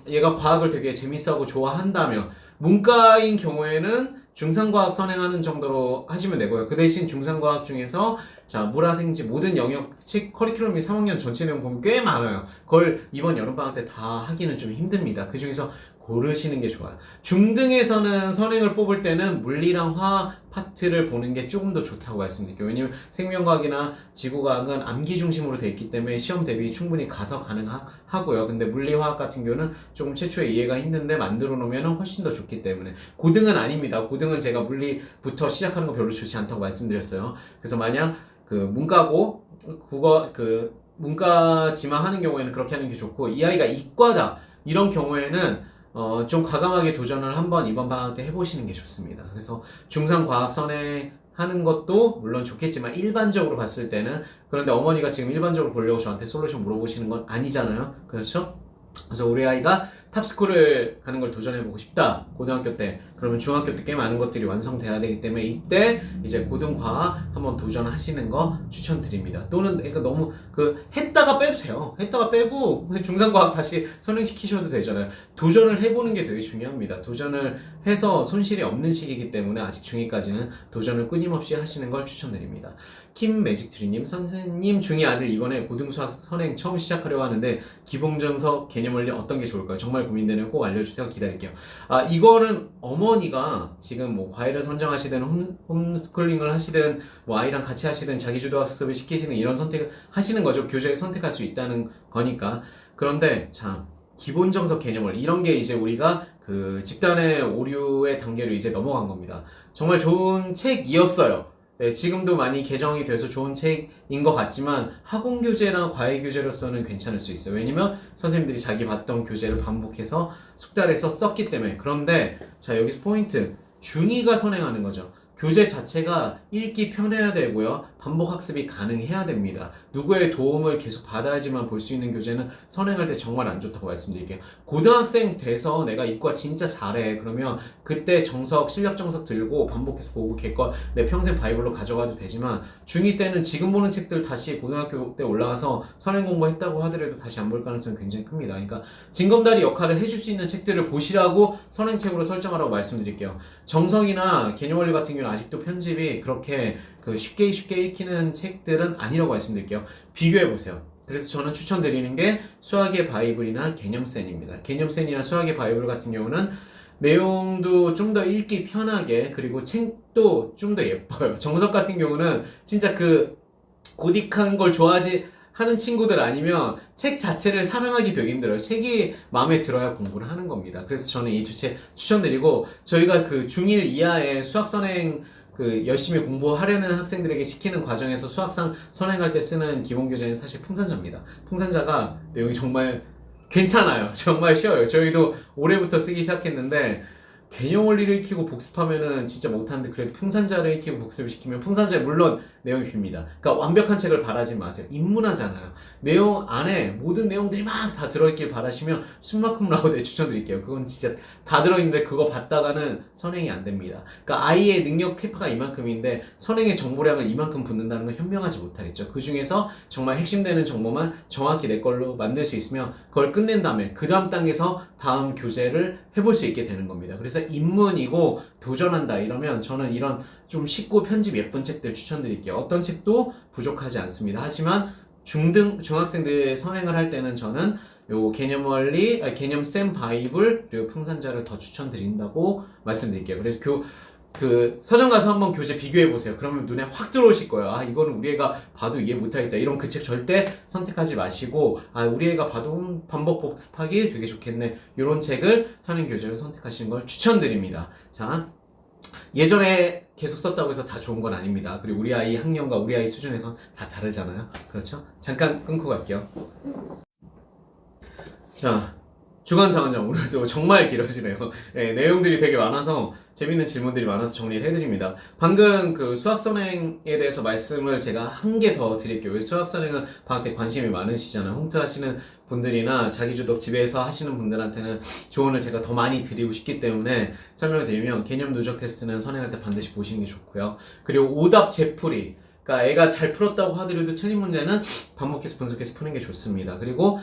[SPEAKER 1] 얘가 과학을 되게 재밌어하고 좋아한다면 문과인 경우에는 중상과학 선행하는 정도로 하시면 되고요. 그 대신 중상과학 중에서 자, 물화생지 모든 영역 책 커리큘럼이 3학년 전체 내용 보면 꽤 많아요. 그걸 이번 여름방학 때 다 하기는 좀 힘듭니다. 그 중에서 고르시는 게 좋아요. 중등에서는 선행을 뽑을 때는 물리랑 화학 파트를 보는 게 조금 더 좋다고 말씀드릴게요. 왜냐면 생명과학이나 지구과학은 암기 중심으로 되어 있기 때문에 시험 대비 충분히 가서 가능하고요. 근데 물리화학 같은 경우는 조금 최초에 이해가 힘든데 만들어 놓으면 훨씬 더 좋기 때문에 고등은 아닙니다. 고등은 제가 물리부터 시작하는 거 별로 좋지 않다고 말씀드렸어요. 그래서 만약 그 문과고 국어 그 문과지만 하는 경우에는 그렇게 하는 게 좋고, 이 아이가 이과다 이런 경우에는 좀 과감하게 도전을 한번 이번 방학 때 해보시는 게 좋습니다. 그래서 중상과학 선행하는 것도 물론 좋겠지만 일반적으로 봤을 때는, 그런데 어머니가 지금 일반적으로 보려고 저한테 솔루션 물어보시는 건 아니잖아요. 그렇죠? 그래서 우리 아이가 탑스쿨을 가는 걸 도전해보고 싶다, 고등학교 때. 그러면 중학교 때 꽤 많은 것들이 완성돼야 되기 때문에 이때 이제 고등과학 한번 도전하시는 거 추천드립니다. 또는 그러니까 너무 했다가 빼도 돼요. 했다가 빼고 중상과학 다시 선행시키셔도 되잖아요. 도전을 해보는 게 되게 중요합니다. 도전을 해서 손실이 없는 시기이기 때문에 아직 중2까지는 도전을 끊임없이 하시는 걸 추천드립니다. 킴매직트리님, 선생님 중2 아들 이번에 고등수학 선행 처음 시작하려고 하는데 기본정석 개념원리 어떤 게 좋을까요? 정말 고민되네요. 꼭 알려주세요. 기다릴게요. 이거는 어머니가 지금 뭐 과외를 선정하시든 홈스쿨링을 하시든 뭐 아이랑 같이 하시든 자기주도 학습을 시키시는 이런 선택을 하시는 거죠. 교재를 선택할 수 있다는 거니까. 그런데 참 기본정석 개념을 이런 게 이제 우리가 그 집단의 오류의 단계로 이제 넘어간 겁니다. 정말 좋은 책이었어요. 네, 지금도 많이 개정이 돼서 좋은 책인 것 같지만 학원 교재나 과외 교재로서는 괜찮을 수 있어요. 왜냐면 선생님들이 자기 봤던 교재를 반복해서 숙달해서 썼기 때문에. 그런데 자, 여기서 포인트, 중2가 선행하는 거죠. 교재 자체가 읽기 편해야 되고요. 반복 학습이 가능해야 됩니다. 누구의 도움을 계속 받아야지만 볼 수 있는 교재는 선행할 때 정말 안 좋다고 말씀드릴게요. 고등학생 돼서 내가 이과 진짜 잘해. 그러면 그때 정석, 실력 정석 들고 반복해서 보고 걔거 내 평생 바이블로 가져가도 되지만, 중2 때는 지금 보는 책들 다시 고등학교 때 올라가서 선행 공부했다고 하더라도 다시 안 볼 가능성이 굉장히 큽니다. 그러니까 징검다리 역할을 해줄 수 있는 책들을 보시라고 선행책으로 설정하라고 말씀드릴게요. 정석이나 개념원리 같은 경우는 아직도 편집이 그렇게 쉽게 읽히는 책들은 아니라고 말씀드릴게요. 비교해보세요. 그래서 저는 추천드리는 게 수학의 바이블이나 개념센입니다. 개념센이나 수학의 바이블 같은 경우는 내용도 좀 더 읽기 편하게, 그리고 책도 좀 더 예뻐요. 정석 같은 경우는 진짜 고딕한 걸 좋아하지 하는 친구들 아니면 책 자체를 사랑하기 되게 힘들어요. 책이 마음에 들어야 공부를 하는 겁니다. 그래서 저는 이 두 책 추천드리고, 저희가 중1 이하의 수학 선행 열심히 공부하려는 학생들에게 시키는 과정에서 수학상 선행할 때 쓰는 기본 교재는 사실 풍산자입니다. 풍산자가 내용이 정말 괜찮아요. 정말 쉬워요. 저희도 올해부터 쓰기 시작했는데 개념 원리를 익히고 복습하면은 진짜 못하는데, 그래도 풍산자를 익히고 복습을 시키면 풍산자 물론 내용이 빕니다. 그러니까 완벽한 책을 바라지 마세요. 인문화잖아요. 내용 안에 모든 내용들이 막 다 들어있길 바라시면 숨막힘 라우드에 추천드릴게요. 그건 진짜 다 들어있는데 그거 봤다가는 선행이 안 됩니다. 그러니까 아이의 능력 캐파가 이만큼인데 선행의 정보량을 이만큼 붓는다는 건 현명하지 못하겠죠. 그 중에서 정말 핵심되는 정보만 정확히 내 걸로 만들 수 있으면 그걸 끝낸 다음에 그 다음 단계에서 다음 교재를 해볼 수 있게 되는 겁니다. 그래서 입문이고 도전한다 이러면 저는 이런 좀 쉽고 편집 예쁜 책들 추천드릴게요. 어떤 책도 부족하지 않습니다. 하지만 중학생들 선행을 할 때는 저는 요 개념원리, 개념센 바이블, 그리고 풍산자를 더 추천드린다고 말씀드릴게요. 그래서 서점 가서 한번 교재 비교해보세요. 그러면 눈에 확 들어오실 거예요. 이거는 우리 애가 봐도 이해 못하겠다. 이런 그 책 절대 선택하지 마시고, 우리 애가 봐도 반복 복습하기 되게 좋겠네. 이런 책을 선행 교재로 선택하시는 걸 추천드립니다. 자, 예전에 계속 썼다고 해서 다 좋은 건 아닙니다. 그리고 우리 아이 학년과 우리 아이 수준에서 다 다르잖아요. 그렇죠? 잠깐 끊고 갈게요. 자, 주간장원장 오늘도 정말 길어지네요. 네, 내용들이 되게 많아서 재밌는 질문들이 많아서 정리를 해드립니다. 방금 수학 선행에 대해서 말씀을 제가 한 개 더 드릴게요. 수학 선행은 방학 때 관심이 많으시잖아요. 홈트 하시는 분들이나 자기주도 집에서 하시는 분들한테는 조언을 제가 더 많이 드리고 싶기 때문에 설명을 드리면, 개념 누적 테스트는 선행할 때 반드시 보시는 게 좋고요. 그리고 오답 재풀이, 그러니까 애가 잘 풀었다고 하더라도 틀린 문제는 반복해서 분석해서 푸는 게 좋습니다. 그리고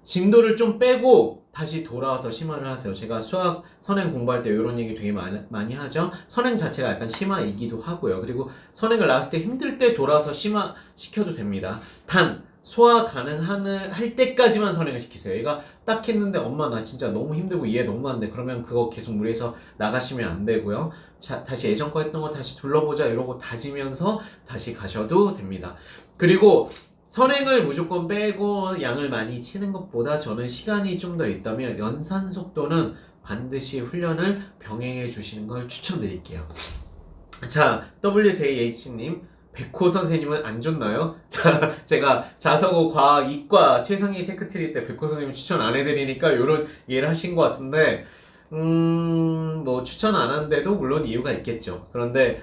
[SPEAKER 1] 진도를 좀 빼고 다시 돌아와서 심화를 하세요. 제가 수학 선행 공부할 때 이런 얘기 되게 많이 하죠. 선행 자체가 약간 심화이기도 하고요. 그리고 선행을 나왔을 때 힘들 때 돌아와서 심화 시켜도 됩니다. 단 소화 할 때까지만 선행을 시키세요. 얘가 딱 했는데 엄마 나 진짜 너무 힘들고 이해 너무 안 돼. 그러면 그거 계속 무리해서 나가시면 안 되고요. 자, 다시 예전 거 했던 거 다시 둘러보자 이러고 다지면서 다시 가셔도 됩니다. 그리고 선행을 무조건 빼고 양을 많이 치는 것보다 저는 시간이 좀 더 있다면 연산 속도는 반드시 훈련을 병행해 주시는 걸 추천드릴게요. 자, WJH님, 백호 선생님은 안 좋나요? 자, 제가 자서고 과학 이과 최상위 테크트리 때 백호 선생님 추천 안 해드리니까 요런 이해를 하신 것 같은데, 뭐 추천 안 한데도 물론 이유가 있겠죠. 그런데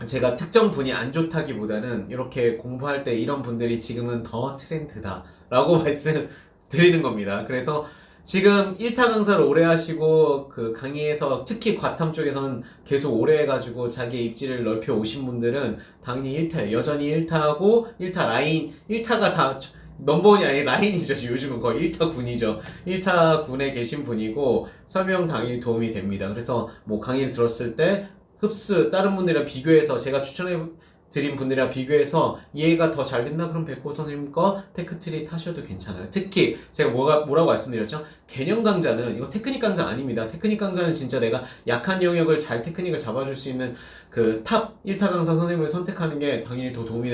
[SPEAKER 1] 제가 특정 분이 안 좋다기보다는 이렇게 공부할 때 이런 분들이 지금은 더 트렌드다 라고 말씀드리는 겁니다. 그래서 지금 1타 강사를 오래 하시고 그 강의에서 특히 과탐 쪽에서는 계속 오래 해가지고 자기의 입지를 넓혀 오신 분들은 당연히 1타예요. 여전히 1타하고 1타 라인, 1타가 다 넘버원이 아닌 라인이죠. 요즘은 거의 1타 군이죠. 1타 군에 계신 분이고 설명 당연히 도움이 됩니다. 그래서 뭐 강의를 들었을 때 흡수 다른 분들이랑 비교해서 제가 추천해 드린 분들이랑 비교해서 이해가 더 잘 된다 그럼 백호 선생님 거 테크트리 타셔도 괜찮아요. 특히 제가 뭐라고 말씀드렸죠? 개념 강좌는 이거 테크닉 강좌 아닙니다. 테크닉 강좌는 진짜 내가 약한 영역을 잘 테크닉을 잡아줄 수 있는 그 탑 1타 강사 선생님을 선택하는 게 당연히 더 도움이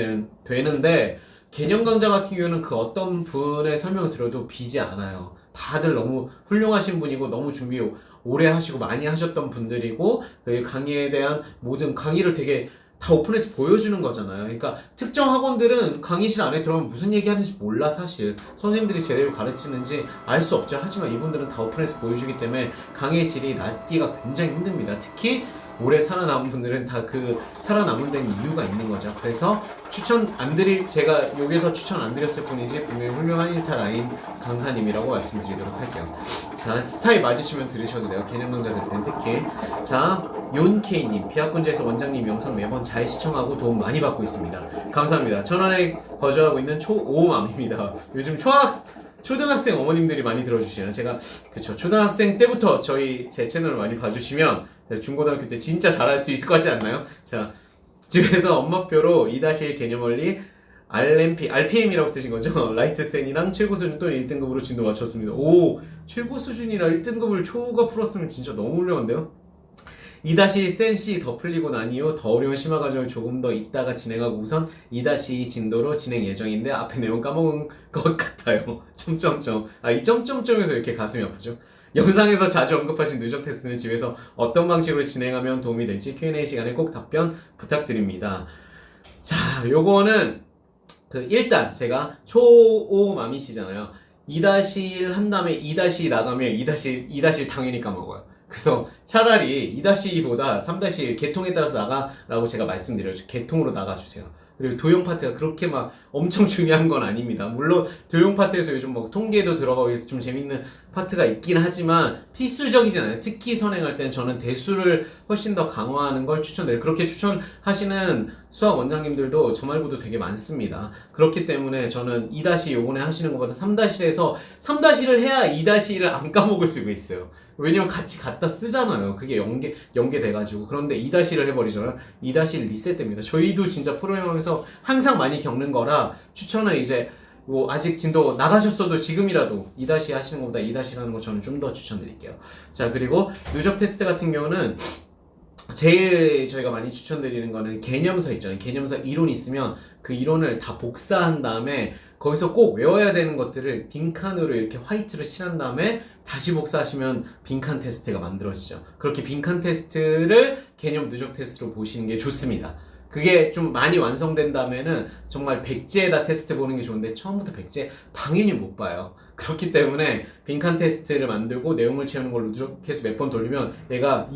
[SPEAKER 1] 되는데 개념 강좌 같은 경우는 그 어떤 분의 설명을 들어도 비지 않아요. 다들 너무 훌륭하신 분이고 너무 준비 오래 하시고 많이 하셨던 분들이고 그 강의에 대한 모든 강의를 되게 다 오픈해서 보여주는 거잖아요. 그러니까 특정 학원들은 강의실 안에 들어가면 무슨 얘기하는지 몰라. 사실 선생님들이 제대로 가르치는지 알 수 없죠. 하지만 이분들은 다 오픈해서 보여주기 때문에 강의 질이 낮기가 굉장히 힘듭니다. 특히 오래 살아남은 분들은 다 그 살아남은 데는 이유가 있는 거죠. 그래서 제가 여기서 추천 안 드렸을 뿐이지 분명히 훌륭한 1타 라인 강사님이라고 말씀드리도록 할게요. 자, 스타일 맞으시면 들으셔도 돼요. 개념 강좌들 특히. 자, 윤케이님, 비학군제에서 원장님 영상 매번 잘 시청하고 도움 많이 받고 있습니다. 감사합니다. 천안에 거주하고 있는 초5맘입니다. 요즘 초등학생 어머님들이 많이 들어주시는 제가 그쵸 초등학생 때부터 제 채널을 많이 봐주시면 중고등학교 때 진짜 잘할 수 있을 것 같지 않나요? 자, 집에서 엄마표로 2-1 개념 원리 RPM이라고 쓰신 거죠? 라이트센이랑 최고 수준 또는 1등급으로 진도 맞췄습니다. 오, 최고 수준이라 1등급을 초가 풀었으면 진짜 너무 훌륭한데요? 2-센시 더 풀리고 난 이후 더 어려운 심화 과정을 조금 더 있다가 진행하고 우선 2-2 진도로 진행 예정인데 앞에 내용 까먹은 것 같아요. 점점점. 이 점점점에서 이렇게 가슴이 아프죠? 영상에서 자주 언급하신 누적 테스트는 집에서 어떤 방식으로 진행하면 도움이 될지 Q&A 시간에 꼭 답변 부탁드립니다. 자, 요거는 일단 제가 초5맘이시잖아요. 2-1 한 다음에 2-2 나가면 2-1 당연히 까먹어요. 그래서 차라리 2-2보다 3-1 계통에 따라서 나가라고 제가 말씀드렸죠. 계통으로 나가주세요. 그리고 도형 파트가 그렇게 막 엄청 중요한 건 아닙니다. 물론 도형 파트에서 요즘 뭐 통계도 들어가고 해서 좀 재밌는 파트가 있긴 하지만 필수적이진 않아요. 특히 선행할 때는 저는 대수를 훨씬 더 강화하는 걸 추천드려요. 그렇게 추천하시는 수학 원장님들도 저 말고도 되게 많습니다. 그렇기 때문에 저는 2- 요번에 하시는 것보다 3-1에서 3-1을 해야 2-1을 안 까먹을 수가 있어요. 왜냐면 같이 갖다 쓰잖아요. 그게 연계돼가지고. 그런데 2-1을 해버리잖아요. 2-1 리셋됩니다. 저희도 진짜 프로그램하면서 항상 많이 겪는 거라 추천은 이제 뭐 아직 진도 나가셨어도 지금이라도 2- 하시는 것보다 2- 하는 거 저는 좀 더 추천드릴게요. 자, 그리고 누적 테스트 같은 경우는 제일 저희가 많이 추천드리는 거는 개념서 있잖아요. 개념서 이론이 있으면 그 이론을 다 복사한 다음에 거기서 꼭 외워야 되는 것들을 빈칸으로 이렇게 화이트로 칠한 다음에 다시 복사하시면 빈칸 테스트가 만들어지죠. 그렇게 빈칸 테스트를 개념 누적 테스트로 보시는 게 좋습니다. 그게 좀 많이 완성된 다음에는 정말 백지에다 테스트 보는 게 좋은데 처음부터 백지 당연히 못 봐요. 그렇기 때문에 빈칸 테스트를 만들고 내용을 채우는 걸로 누적해서 몇 번 돌리면 얘가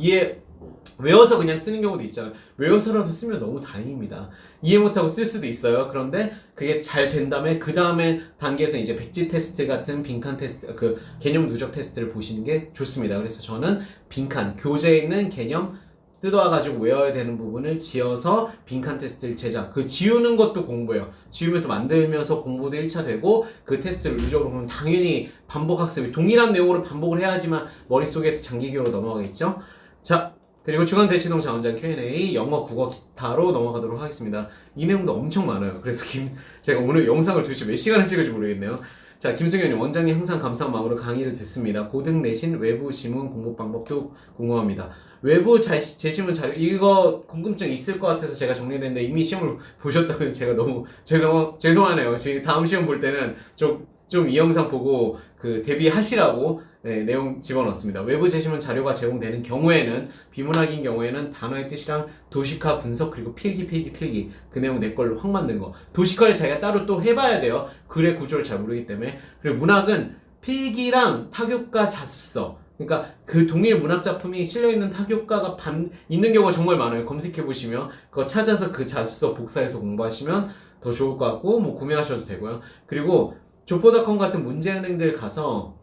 [SPEAKER 1] 외워서 그냥 쓰는 경우도 있잖아요. 외워서라도 쓰면 너무 다행입니다. 이해 못하고 쓸 수도 있어요. 그런데 그게 잘 된 다음에 그 다음에 단계에서 이제 백지 테스트 같은 빈칸 테스트, 개념 누적 테스트를 보시는 게 좋습니다. 그래서 저는 빈칸, 교재에 있는 개념 뜯어와가지고 외워야 되는 부분을 지어서 빈칸 테스트를 제작. 그 지우는 것도 공부예요. 지우면서 만들면서 공부도 1차 되고 그 테스트를 누적으로 보면 당연히 반복 학습이 동일한 내용으로 반복을 해야지만 머릿속에서 장기기로 넘어가겠죠. 자, 그리고 중앙 대치동 자원장 Q&A 영어, 국어, 기타로 넘어가도록 하겠습니다. 이 내용도 엄청 많아요. 그래서 제가 오늘 영상을 도대체 몇 시간을 찍을지 모르겠네요. 자, 김승현님, 원장님 항상 감사한 마음으로 강의를 듣습니다. 고등 내신 외부 지문 공부 방법도 궁금합니다. 외부 재시문 자료, 이거 궁금증 있을 것 같아서 제가 정리했는데 이미 시험을 보셨다면 제가 너무 죄송하네요. 지금 다음 시험 볼 때는 좀 이 영상 보고 대비하시라고 내용 집어넣습니다. 외부 제시문 자료가 제공되는 경우에는 비문학인 경우에는 단어의 뜻이랑 도식화 분석 그리고 필기 그 내용 내 걸로 확 만든 거. 도식화를 자기가 따로 또 해봐야 돼요. 글의 구조를 잘 모르기 때문에. 그리고 문학은 필기랑 타교과 자습서. 그러니까 그 동일 문학 작품이 실려있는 타교과가 있는 경우가 정말 많아요. 검색해보시면 그거 찾아서 그 자습서 복사해서 공부하시면 더 좋을 것 같고 뭐 구매하셔도 되고요. 그리고 조포닷컴 같은 문제은행들 가서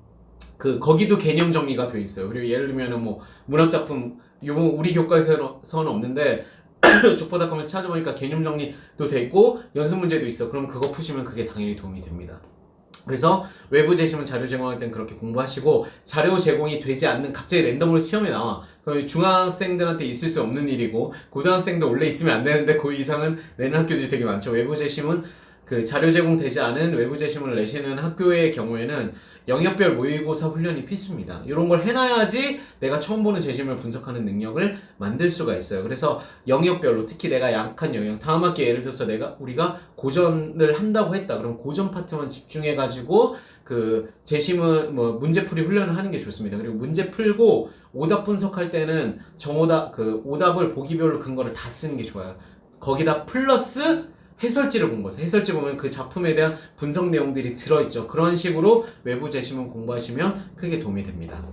[SPEAKER 1] 거기도 개념 정리가 돼 있어요. 그리고 예를 들면은 뭐 문학작품 우리 교과에서는 없는데 조포닷컴에서 찾아보니까 개념 정리도 돼 있고 연습 문제도 있어. 그럼 그거 푸시면 그게 당연히 도움이 됩니다. 그래서 외부 제시문 자료 제공할 땐 그렇게 공부하시고 자료 제공이 되지 않는 갑자기 랜덤으로 시험에 나와. 그럼 중학생들한테 있을 수 없는 일이고 고등학생도 원래 있으면 안 되는데 그 이상은 내는 학교들이 되게 많죠. 외부 제시문 자료 제공되지 않은 외부 제시문을 내시는 학교의 경우에는 영역별 모의고사 훈련이 필수입니다. 이런 걸 해놔야지 내가 처음 보는 제시문을 분석하는 능력을 만들 수가 있어요. 그래서 영역별로 특히 내가 약한 영역, 다음 학기에 예를 들어서 우리가 고전을 한다고 했다. 그럼 고전 파트만 집중해가지고 제시문 문제풀이 훈련을 하는 게 좋습니다. 그리고 문제 풀고 오답 분석할 때는 오답을 보기별로 근거를 다 쓰는 게 좋아요. 거기다 플러스 해설지를 본 거죠. 해설지 보면 그 작품에 대한 분석 내용들이 들어있죠. 그런 식으로 외부 제시문 공부하시면 크게 도움이 됩니다.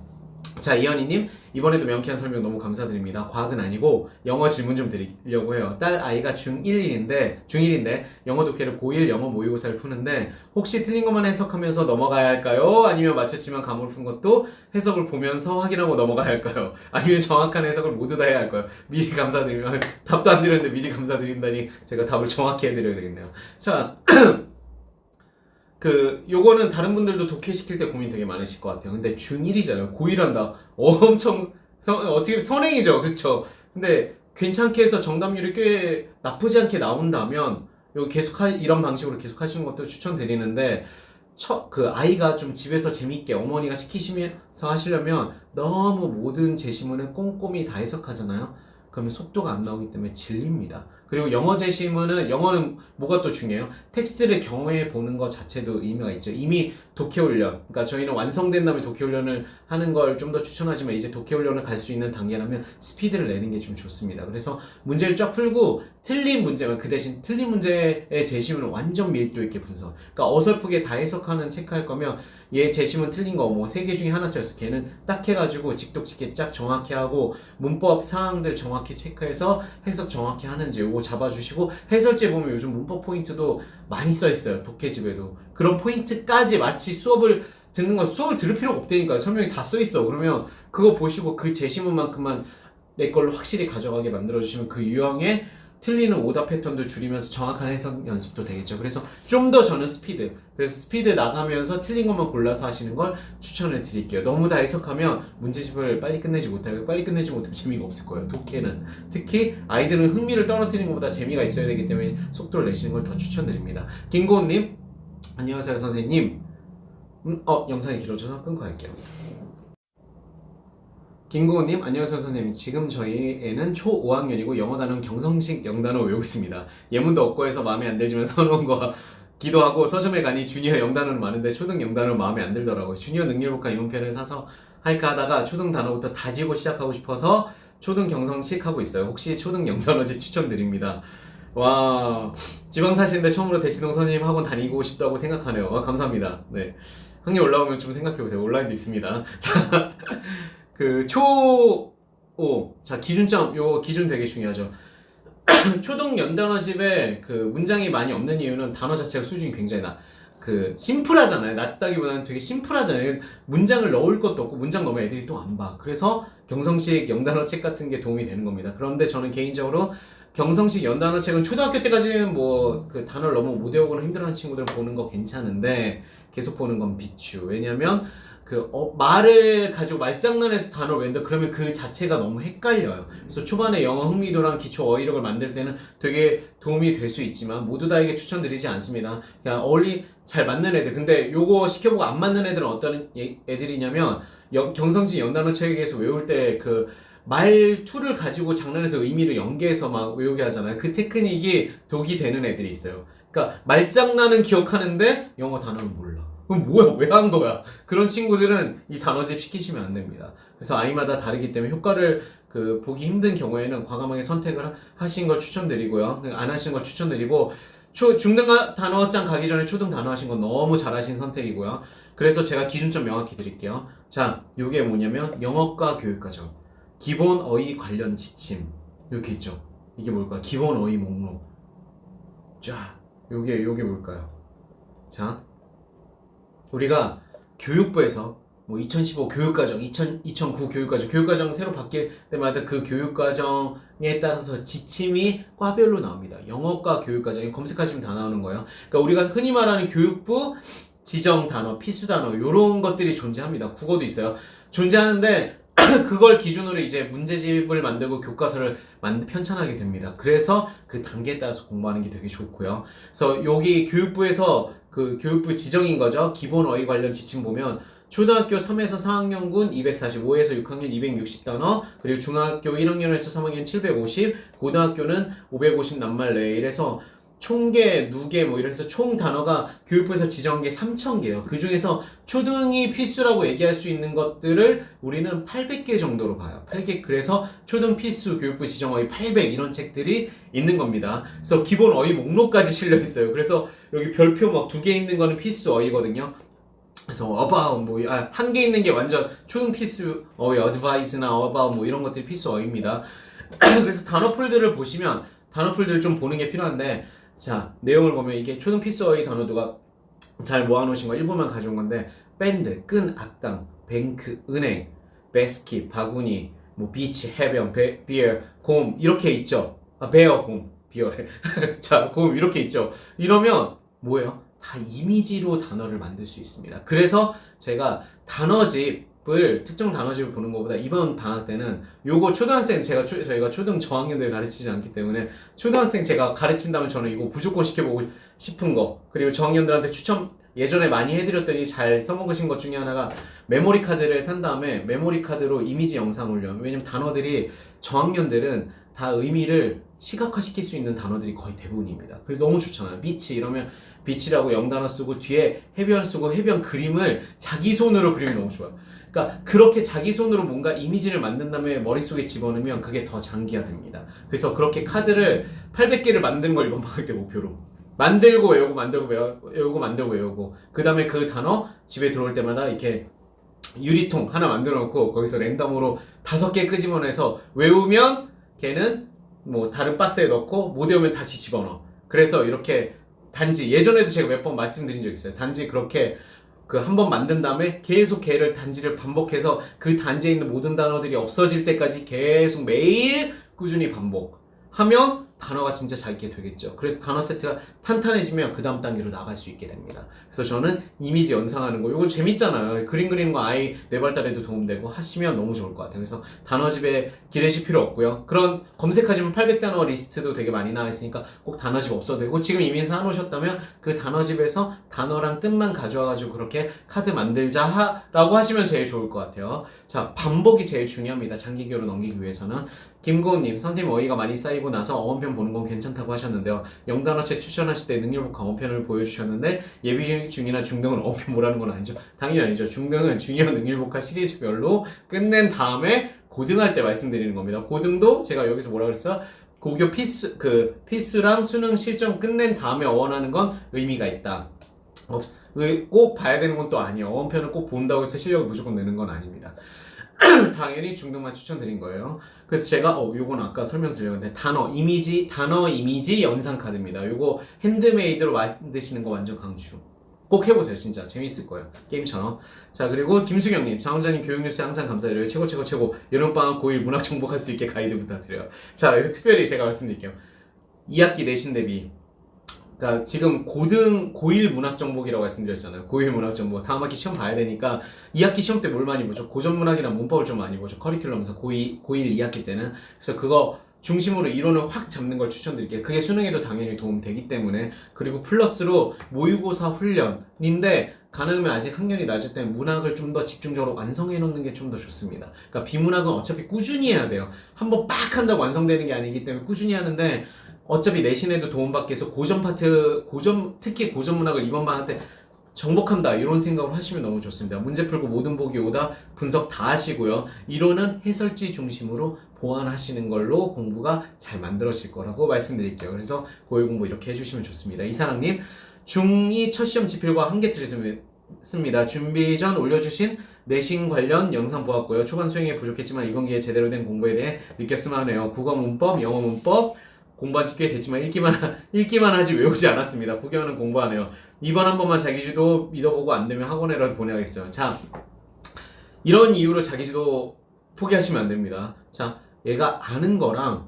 [SPEAKER 1] 자, 이현희님, 이번에도 명쾌한 설명 너무 감사드립니다. 과학은 아니고 영어 질문 좀 드리려고 해요. 딸 아이가 중1인데 영어 독해를 고1 영어 모의고사를 푸는데 혹시 틀린 것만 해석하면서 넘어가야 할까요? 아니면 맞췄지만 감을 푼 것도 해석을 보면서 확인하고 넘어가야 할까요? 아니면 정확한 해석을 모두 다 해야 할까요? 미리 감사드리면 답도 안 드렸는데 미리 감사드린다니 제가 답을 정확히 해드려야 되겠네요. 자, 요거는 다른 분들도 독해시킬 때 고민 되게 많으실 것 같아요. 근데 중1이잖아요. 고1 한다. 엄청, 어떻게 선행이죠. 그쵸? 근데 괜찮게 해서 정답률이 꽤 나쁘지 않게 나온다면, 이런 방식으로 계속 하시는 것도 추천드리는데, 아이가 좀 집에서 재밌게 어머니가 시키시면서 하시려면 너무 모든 제시문을 꼼꼼히 다 해석하잖아요. 그러면 속도가 안 나오기 때문에 질립니다. 그리고 영어 영어는 뭐가 또 중요해요? 텍스트를 경험해 보는 것 자체도 의미가 있죠. 이미 독해훈련, 그러니까 저희는 완성된 다음에 독해훈련을 하는 걸 좀 더 추천하지만 이제 독해훈련을 갈 수 있는 단계라면 스피드를 내는 게 좀 좋습니다. 그래서 문제를 쫙 풀고 틀린 문제만 그 대신 틀린 문제의 제시문을 완전 밀도 있게 분석. 그러니까 어설프게 다 해석하는 체크할 거면 얘 제시문 틀린 거 3개 중에 하나 틀렸어. 걔는 딱 해가지고 직독직해 쫙 정확히 하고 문법 사항들 정확히 체크해서 해석 정확히 하는지 요거 잡아주시고 해설지에 보면 요즘 문법 포인트도 많이 써있어요. 독해집에도. 그런 포인트까지 마치 수업을 들을 필요가 없다니까. 설명이 다 써있어. 그러면 그거 보시고 그 제시문만큼만 내 걸로 확실히 가져가게 만들어주시면 그 유형의 틀리는 오답 패턴도 줄이면서 정확한 해석 연습도 되겠죠. 그래서 좀 더 저는 스피드 나가면서 틀린 것만 골라서 하시는 걸 추천을 드릴게요. 너무 다 해석하면 문제집을 빨리 끝내지 못하고 빨리 끝내지 못하면 재미가 없을 거예요. 독해는 특히 아이들은 흥미를 떨어뜨리는 것보다 재미가 있어야 되기 때문에 속도를 내시는 걸 더 추천드립니다. 김고은님, 안녕하세요 선생님. 영상이 길어져서 끊고 갈게요. 김고은님, 안녕하세요 선생님. 지금 저희 애는 초 5학년이고 영어 단어는 경성식 영단어 외우고 있습니다. 예문도 없고 해서 마음에 안 들지만 서러운 거 기도하고 서점에 가니 주니어 영단어는 많은데 초등 영단어는 마음에 안 들더라고요. 주니어 능률복화 입문편을 사서 할까 하다가 초등 단어부터 다지고 시작하고 싶어서 초등 경성식 하고 있어요. 혹시 초등 영단어제 추천드립니다. 와, 지방 사시는데 처음으로 대치동 선생님 학원 다니고 싶다고 생각하네요. 감사합니다. 네, 학년 올라오면 좀 생각해보세요. 온라인도 있습니다. 자, 자, 기준점, 요 기준 되게 중요하죠. 초등 연단어집에 문장이 많이 없는 이유는 단어 자체가 수준이 굉장히 그 심플하잖아요. 낮다기보다는 되게 심플하잖아요. 문장을 넣을 것도 없고 문장 넣으면 애들이 또 안 봐. 그래서 경성식 영단어 책 같은 게 도움이 되는 겁니다. 그런데 저는 개인적으로 경성식 연단어 책은 초등학교 때까지는 뭐 그 단어를 너무 못 외우거나 힘들어하는 친구들 보는 거 괜찮은데 계속 보는 건 비추. 왜냐면 말을 가지고 말장난해서 단어를 외운다 그러면 그 자체가 너무 헷갈려요. 그래서 초반에 영어 흥미도랑 기초 어휘력을 만들 때는 되게 도움이 될 수 있지만 모두 다에게 추천드리지 않습니다. 그냥 잘 맞는 애들. 근데 요거 시켜보고 안 맞는 애들은 어떤 애들이냐면 경성식 연단어 책에서 외울 때 그 말투를 가지고 장난해서 의미를 연계해서 막 외우게 하잖아요. 그 테크닉이 독이 되는 애들이 있어요. 그러니까 말장난은 기억하는데 영어 단어는 몰라. 그럼 뭐야? 왜 한 거야? 그런 친구들은 이 단어집 시키시면 안 됩니다. 그래서 아이마다 다르기 때문에 효과를 보기 힘든 경우에는 과감하게 선택을 하신 걸 추천드리고요. 안 하신 걸 추천드리고 중등 단어장 가기 전에 초등 단어 하신 건 너무 잘하신 선택이고요. 그래서 제가 기준점 명확히 드릴게요. 자, 요게 뭐냐면 영어과 교육과정 기본 어휘 관련 지침 이렇게 있죠. 이게 뭘까요? 기본 어휘 목록. 자, 요게 뭘까요? 자, 우리가 교육부에서 뭐 2015 교육과정, 2009 교육과정 새로 바뀔 때마다 그 교육과정에 따라서 지침이 과별로 나옵니다. 영어과 교육과정 검색하시면 다 나오는 거예요. 그러니까 우리가 흔히 말하는 교육부 지정 단어, 필수 단어 이런 것들이 존재합니다. 국어도 있어요. 존재하는데 그걸 기준으로 이제 문제집을 만들고 교과서를 편찬하게 됩니다. 그래서 그 단계에 따라서 공부하는 게 되게 좋고요. 그래서 여기 교육부에서 그 교육부 지정인 거죠. 기본 어휘 관련 지침 보면 초등학교 3에서 4학년군 245에서 6학년 260단어, 그리고 중학교 1학년에서 3학년 750, 고등학교는 550 낱말 내에 이래서 총계, 누계 뭐 이래서 총 단어가 교육부에서 지정한 게 3,000개예요. 그 중에서 초등이 필수라고 얘기할 수 있는 것들을 우리는 800개 정도로 봐요. 8개. 그래서 초등 필수 교육부 지정 어휘 800 이런 책들이 있는 겁니다. 그래서 기본 어휘 목록까지 실려 있어요. 그래서 여기 별표 막 2개 있는 거는 필수 어휘거든요. 그래서 about 한 개 있는 게 완전 초등 필수 어휘 advice나 about 뭐 이런 것들이 필수 어휘입니다. 그래서 단어풀들을 보시면 단어풀들을 좀 보는 게 필요한데 자, 내용을 보면 이게 초등 필수 어휘 단어도가 잘 모아놓으신 거 일부만 가져온 건데 밴드, 끈, 악당, 뱅크, 은행, 베스킷, 바구니, 뭐 비치, 해변, 비어, 곰 이렇게 있죠. 베어, 곰, 비어래. 자, 곰 이렇게 있죠. 이러면 뭐예요? 다 이미지로 단어를 만들 수 있습니다. 그래서 제가 특정 단어집을 보는 것보다 이번 방학 때는 요거 초등학생 저희가 초등 저학년들 가르치지 않기 때문에 초등학생 제가 가르친다면 저는 이거 무조건 시켜보고 싶은 거 그리고 저학년들한테 추천 예전에 많이 해드렸더니 잘 써먹으신 것 중에 하나가 메모리 카드를 산 다음에 메모리 카드로 이미지 영상 올려. 왜냐면 단어들이 저학년들은 다 의미를 시각화시킬 수 있는 단어들이 거의 대부분입니다. 그리고 너무 좋잖아요. 비치 이러면 비치라고 영단어 쓰고 뒤에 해변 쓰고 해변 그림을 자기 손으로 그리면 너무 좋아요. 그러니까 그렇게 자기 손으로 뭔가 이미지를 만든 다음에 머릿속에 집어넣으면 그게 더 장기화됩니다. 그래서 그렇게 카드를 800개를 만든 걸 이번 방학 때 목표로 만들고 외우고 만들고 외우고 그 다음에 그 단어 집에 들어올 때마다 이렇게 유리통 하나 만들어 놓고 거기서 랜덤으로 5개 끄집어내서 외우면 걔는 뭐 다른 박스에 넣고 못 외우면 다시 집어넣어. 그래서 이렇게 단지 예전에도 제가 몇 번 말씀드린 적 있어요. 단지 그렇게 한 번 만든 다음에 계속 걔를 단지를 반복해서 그 단지에 있는 모든 단어들이 없어질 때까지 계속 매일 꾸준히 반복하면 단어가 진짜 잘 있게 되겠죠. 그래서 단어 세트가 탄탄해지면 그 다음 단계로 나갈 수 있게 됩니다. 그래서 저는 이미지 연상하는 거 이거 재밌잖아요. 그림 그리는 거 아이 뇌발달에도 도움되고 하시면 너무 좋을 것 같아요. 그래서 단어집에 기대실 필요 없고요. 그런 검색하시면 800단어 리스트도 되게 많이 나와 있으니까 꼭 단어집 없어도 되고 지금 이미 사놓으셨다면 그 단어집에서 단어랑 뜻만 가져와가지고 그렇게 카드 만들자 라고 하시면 제일 좋을 것 같아요. 자, 반복이 제일 중요합니다. 장기교로 넘기기 위해서는. 김고은님, 선생님 어휘가 많이 쌓이고 나서 어원편 보는 건 괜찮다고 하셨는데요. 영단어책 추천하실 때 능률북 어원편을 보여주셨는데 예비 중이나 중등은 어원편 보라는 건 아니죠? 당연히 아니죠. 중등은 주니어 능률북화 시리즈별로 끝낸 다음에 고등할 때 말씀드리는 겁니다. 고등도 제가 여기서 뭐라 그랬어요? 고교 필수랑 수능 실전 끝낸 다음에 어원하는 건 의미가 있다. 꼭 봐야 되는 건 또 아니에요. 어원편을 꼭 본다고 해서 실력을 무조건 내는 건 아닙니다. 당연히 중등만 추천드린 거예요. 그래서 제가 요건 아까 설명드렸는데 단어 이미지 연상 카드입니다. 요거 핸드메이드로 만드시는 거 완전 강추. 꼭 해보세요. 진짜 재밌을 거예요. 게임처럼. 자, 그리고 김수경님, 장원자님 교육 뉴스 항상 감사드려요. 최고 최고 최고. 여름방학 고1 문학 정복할 수 있게 가이드 부탁드려요. 자, 이거 특별히 제가 말씀드릴게요. 2학기 내신 대비. 그러니까 지금 고1 문학 정복이라고 말씀드렸잖아요. 고1 문학 정복. 다음 학기 시험 봐야 되니까 2학기 시험 때 뭘 많이 보죠? 고전 문학이랑 문법을 좀 많이 보죠. 커리큘럼에서 고1 2학기 때는. 그래서 그거 중심으로 이론을 확 잡는 걸 추천드릴게요. 그게 수능에도 당연히 도움되기 때문에. 그리고 플러스로 모의고사 훈련인데 가능하면 아직 학년이 낮을 때는 문학을 좀 더 집중적으로 완성해 놓는 게 좀 더 좋습니다. 그러니까 비문학은 어차피 꾸준히 해야 돼요. 한번 빡 한다고 완성되는 게 아니기 때문에 꾸준히 하는데 어차피 내신에도 도움받기 위해서 특히 고전 문학을 이번 방학 때 정복한다 이런 생각을 하시면 너무 좋습니다. 문제 풀고 모든 보기 오다 분석 다 하시고요. 이론은 해설지 중심으로 보완하시는 걸로 공부가 잘 만들어질 거라고 말씀드릴게요. 그래서 고1 공부 이렇게 해주시면 좋습니다. 이사랑님, 중2 첫 시험 지필과 한계틀을 씁니다. 준비 전 올려주신 내신 관련 영상 보았고요. 초반 수행에 부족했지만 이번 기회에 제대로 된 공부에 대해 느꼈으면 하네요. 국어 문법, 영어 문법 공부한 지 꽤 됐지만 읽기만 하지 외우지 않았습니다. 국영은 공부하네요. 이번 한 번만 자기주도 믿어보고 안 되면 학원에라도 보내야겠어요. 자, 이런 이유로 자기주도 포기하시면 안 됩니다. 자, 얘가 아는 거랑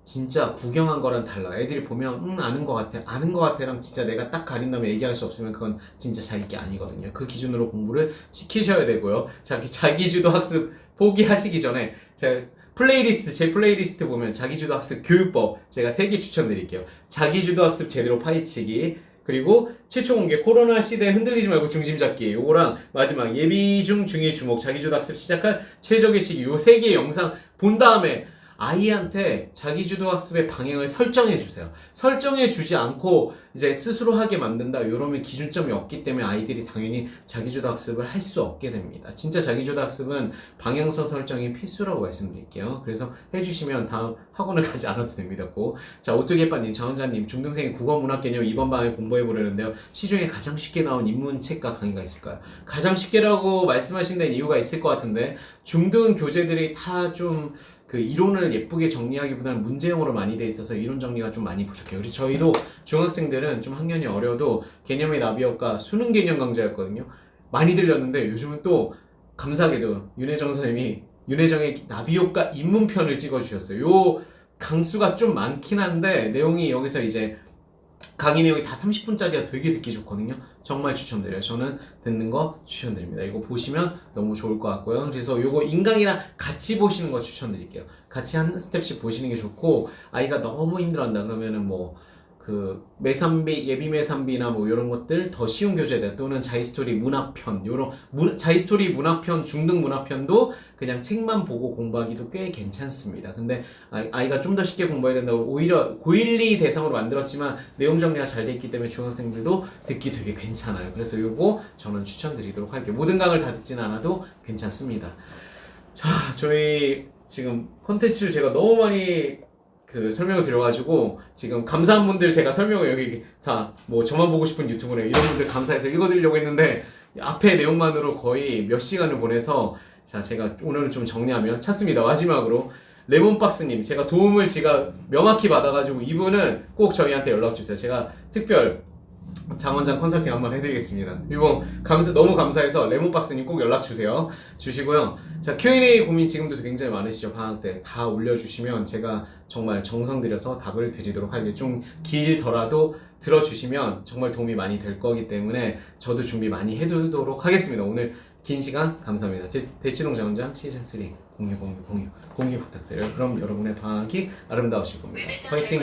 [SPEAKER 1] 진짜 구경한 거랑 달라. 애들이 보면 아는 거 같아랑 진짜 내가 딱 가린 다음에 얘기할 수 없으면 그건 진짜 자기 게 아니거든요. 그 기준으로 공부를 시키셔야 되고요. 자기주도 학습 포기하시기 전에 제 플레이리스트 보면 자기주도 학습 교육법 제가 3개 추천드릴게요. 자기주도 학습 제대로 파헤치기, 그리고 최초 공개 코로나 시대에 흔들리지 말고 중심 잡기, 요거랑 마지막 예비 중 중일 주목 자기주도 학습 시작할 최적의 시기, 요 3개 영상 본 다음에 아이한테 자기주도 학습의 방향을 설정해 주세요. 설정해 주지 않고 이제 스스로 하게 만든다 이러면 기준점이 없기 때문에 아이들이 당연히 자기주도 학습을 할 수 없게 됩니다. 진짜 자기주도 학습은 방향성 설정이 필수라고 말씀드릴게요. 그래서 해주시면 다음 학원을 가지 않아도 됩니다. 고. 자, 오뚜기빠님, 장원자님, 중등생이 국어 문학 개념 이번 방에 공부해 보려는데요. 시중에 가장 쉽게 나온 입문책과 강의가 있을까요? 가장 쉽게라고 말씀하신 데는 이유가 있을 것 같은데 중등 교재들이 다 좀 그 이론을 예쁘게 정리하기보다는 문제형으로 많이 돼 있어서 이론 정리가 좀 많이 부족해요. 그래서 저희도 중학생들은 좀 학년이 어려도 개념의 나비효과 수능 개념 강좌였거든요. 많이 들렸는데 요즘은 또 감사하게도 윤혜정 선생님이 윤혜정의 나비효과 입문편을 찍어주셨어요. 요 강수가 좀 많긴 한데 내용이 여기서 이제 강의 내용이 다 30분짜리가 되게 듣기 좋거든요. 정말 추천드려요. 저는 듣는 거 추천드립니다. 이거 보시면 너무 좋을 것 같고요. 그래서 요거 인강이랑 같이 보시는 거 추천드릴게요. 같이 한 스텝씩 보시는 게 좋고, 아이가 너무 힘들어한다 그러면은 뭐 그 매산비, 예비 매산비나 뭐 이런 것들 더 쉬운 교재들 또는 자이스토리 문학편, 요런 자이스토리 문학편, 중등 문학편도 그냥 책만 보고 공부하기도 꽤 괜찮습니다. 근데 아이가 좀 더 쉽게 공부해야 된다고 오히려 고1, 2 대상으로 만들었지만 내용 정리가 잘 돼 있기 때문에 중학생들도 듣기 되게 괜찮아요. 그래서 요거 저는 추천드리도록 할게요. 모든 강을 다 듣지는 않아도 괜찮습니다. 자, 저희 지금 컨텐츠를 제가 너무 많이 설명을 드려가지고 지금 감사한 분들 제가 설명을 여기 다 뭐 저만 보고 싶은 유튜브네 이런 분들 감사해서 읽어드리려고 했는데 앞에 내용만으로 거의 몇 시간을 보내서 자, 제가 오늘은 좀 정리하면 찾습니다. 마지막으로 레몬박스님, 제가 도움을 명확히 받아가지고 이분은 꼭 저희한테 연락주세요. 제가 특별 장원장 컨설팅 한번 해드리겠습니다. 그리고 너무 감사해서 레몬박스님 꼭 주시고요. 자, Q&A 고민 지금도 굉장히 많으시죠. 방학 때 다 올려주시면 제가 정말 정성 들여서 답을 드리도록 할게요. 좀 길더라도 들어주시면 정말 도움이 많이 될 거기 때문에 저도 준비 많이 해두도록 하겠습니다. 오늘 긴 시간 감사합니다. 대치동 장원장 시즌3 공유 부탁드려요. 그럼 여러분의 방학이 아름다우실 겁니다. 화이팅!